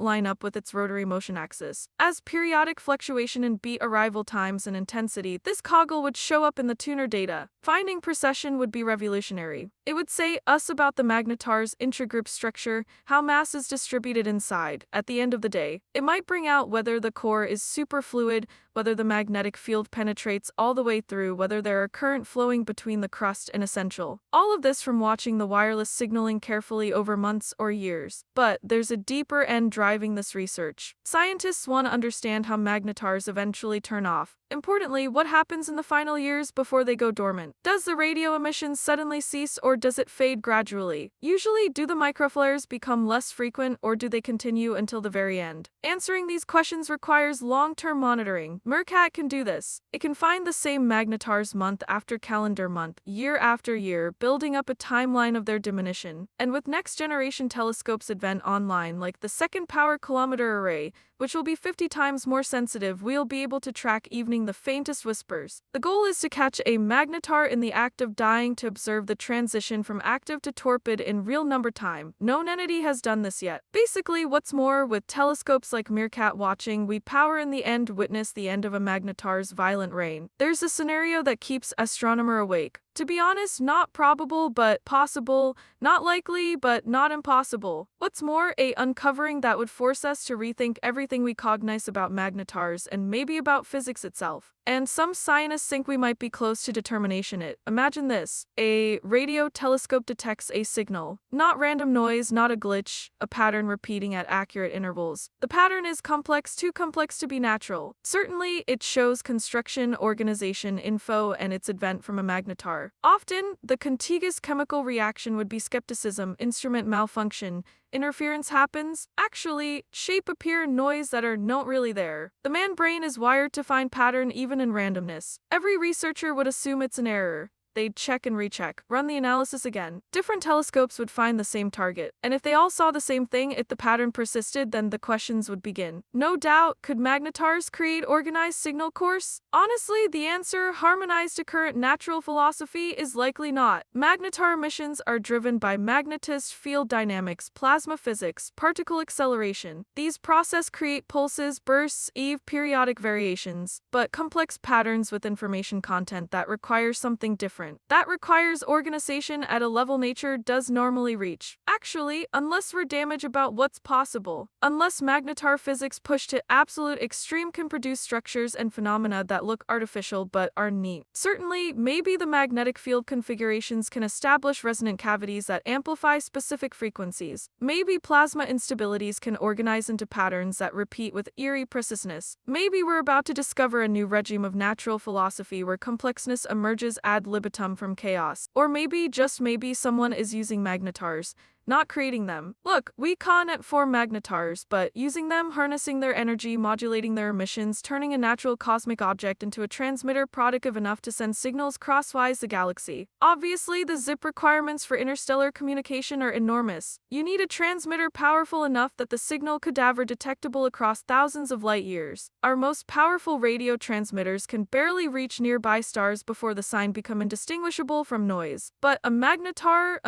line up with its rotary motion axis. As periodic fluctuation in beat arrival times and intensity, this coggle would show up in the tuner data. Finding precession would be revolutionary. It would say us about the magnetar's intragroup structure, how mass is distributed inside. At the end of the day, it might bring out whether the core is superfluid, whether the magnetic field penetrates all the way through, whether there are current flowing between the crust and essential. All of this from watching the wireless signaling carefully over months or years. But there's a deeper end driving this research. Scientists want to understand how magnetars eventually turn off. Importantly, what happens in the final years before they go dormant? Does the radio emission suddenly cease or does it fade gradually? Usually, do the microflares become less frequent or do they continue until the very end? Answering these questions requires long-term monitoring. MERCAT can do this. It can find the same magnetars month after calendar month, year after year, building up a timeline of their diminution. And with next-generation telescopes advent online, like the second power kilometer array, which will be 50 times more sensitive, we'll be able to track even the faintest whispers. The goal is to catch a magnetar in the act of dying to observe the transition from active to torpid in real number time. No entity has done this yet. Basically, what's more, with telescopes like MERCAT watching, we power in the end witness the end of a magnetar's violent reign. There's a scenario that keeps astronomer awake. To be honest, not probable but possible, not likely but not impossible. What's more, a uncovering that would force us to rethink everything we cognize about magnetars and maybe about physics itself. And some scientists think we might be close to determination it. Imagine this. A radio telescope detects a signal. Not random noise, not a glitch, a pattern repeating at accurate intervals. The pattern is complex, too complex to be natural. Certainly, it shows construction, organization, info, and its advent from a magnetar. Often, the contiguous chemical reaction would be skepticism, instrument malfunction, interference happens. Actually, shape appear noise that are not really there. The man brain is wired to find pattern even in randomness. Every researcher would assume it's an error. they'd check and recheck, run the analysis again. Different telescopes would find the same target, and if they all saw the same thing, if the pattern persisted, then the questions would begin. No doubt, could magnetars create organized signal course? Honestly, the answer, harmonized to current natural philosophy, is likely not. Magnetar missions are driven by magnetist field dynamics, plasma physics, particle acceleration. These processes create pulses, bursts, periodic variations, but complex patterns with information content that requires something different. That requires organization at a level nature does normally reach. Actually, unless we're damaged about what's possible, unless magnetar physics pushed to absolute extreme can produce structures and phenomena that look artificial but are neat. Certainly, maybe the magnetic field configurations can establish resonant cavities that amplify specific frequencies. Maybe plasma instabilities can organize into patterns that repeat with eerie preciseness. Maybe we're about to discover a new regime of natural philosophy where complexness emerges ad libitum from chaos. Or maybe, just maybe, someone is using magnetars, not creating them. Look, we can't form magnetars, but using them, harnessing their energy, modulating their emissions, turning a natural cosmic object into a transmitter product of enough to send signals crosswise the galaxy. Obviously, the zip requirements for interstellar communication are enormous. You need a transmitter powerful enough that the signal cadaver detectable across thousands of light years. Our most powerful radio transmitters can barely reach nearby stars before the sign become indistinguishable from noise. But a magnetar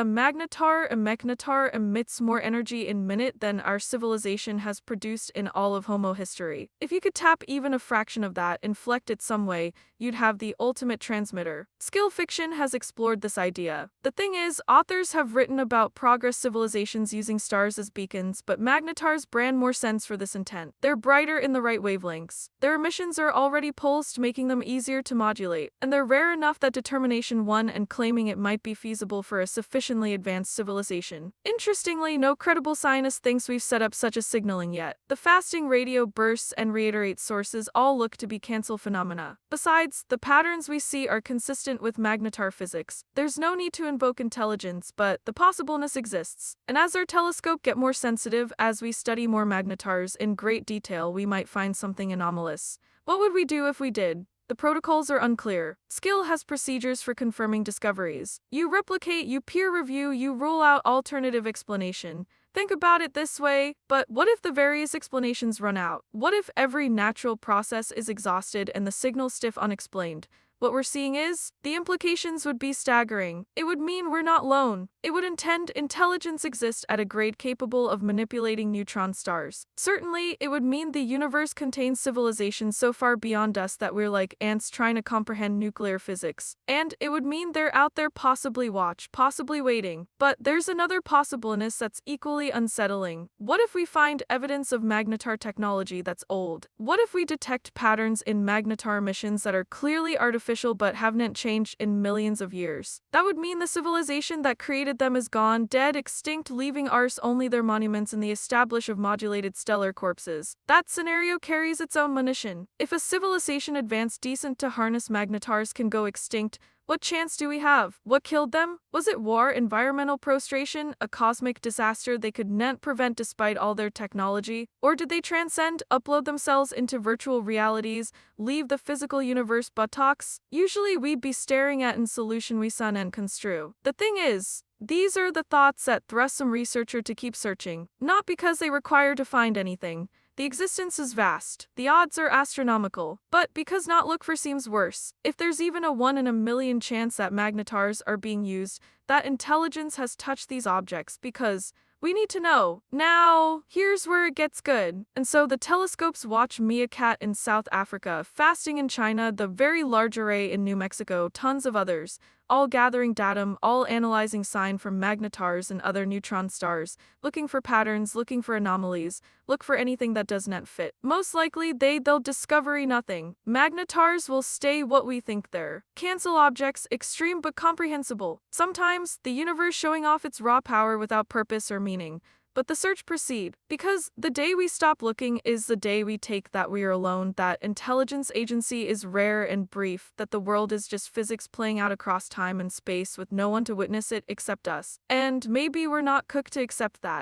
emits more energy in minute than our civilization has produced in all of Homo history. If you could tap even a fraction of that, inflect it some way, you'd have the ultimate transmitter. Skill fiction has explored this idea. The thing is, authors have written about progress civilizations using stars as beacons, but magnetars brand more sense for this intent. They're brighter in the right wavelengths. Their emissions are already pulsed, making them easier to modulate, and they're rare enough that determination won and claiming it might be feasible for a sufficiently advanced civilization. Interestingly, no credible scientist thinks we've set up such a signaling yet. The fasting radio bursts and reiterate sources all look to be cancel phenomena. Besides, the patterns we see are consistent with magnetar physics. There's no need to invoke intelligence, but the possibleness exists. And as our telescope get more sensitive, as we study more magnetars in great detail, we might find something anomalous. What would we do if we did? The protocols are unclear. Skill has procedures for confirming discoveries. You replicate, you peer review, you rule out alternative explanation. Think about it this way, but what if the various explanations run out? What if every natural process is exhausted and the signal stiff unexplained? What we're seeing is, the implications would be staggering. It would mean we're not alone. It would intend intelligence exists at a grade capable of manipulating neutron stars. Certainly, it would mean the universe contains civilizations so far beyond us that we're like ants trying to comprehend nuclear physics. And it would mean they're out there possibly waiting. But there's another possibleness that's equally unsettling. What if we find evidence of magnetar technology that's old? What if we detect patterns in magnetar emissions that are clearly artificial but haven't changed in millions of years? That would mean the civilization that created them is gone, dead, extinct, leaving ours only their monuments and the establish of modulated stellar corpses. That scenario carries its own munition. If a civilization advanced decent to harness magnetars can go extinct, what chance do we have? What killed them? Was it war, environmental prostration, a cosmic disaster they could not prevent despite all their technology? Or did they transcend, upload themselves into virtual realities, leave the physical universe buttocks? Usually we'd be staring at in solution we sun and construe. The thing is, these are the thoughts that thrust some researcher to keep searching, not because they require to find anything. The existence is vast, the odds are astronomical, but because not look for seems worse. If there's even a 1 in a million chance that magnetars are being used, that intelligence has touched these objects because we need to know. Now, here's where it gets good. And so the telescopes watch Meerkat in South Africa, fasting in China, the Very Large Array in New Mexico, tons of others, all gathering datum, all analyzing sign from magnetars and other neutron stars, looking for patterns, looking for anomalies, look for anything that does not fit. Most likely they'll discover nothing. Magnetars will stay what we think they're. Cancel objects, extreme but comprehensible. Sometimes, the universe showing off its raw power without purpose or meaning. But the search proceed, because the day we stop looking is the day we take that we are alone, that intelligence agency is rare and brief, that the world is just physics playing out across time and space with no one to witness it except us. And maybe we're not cooked to accept that.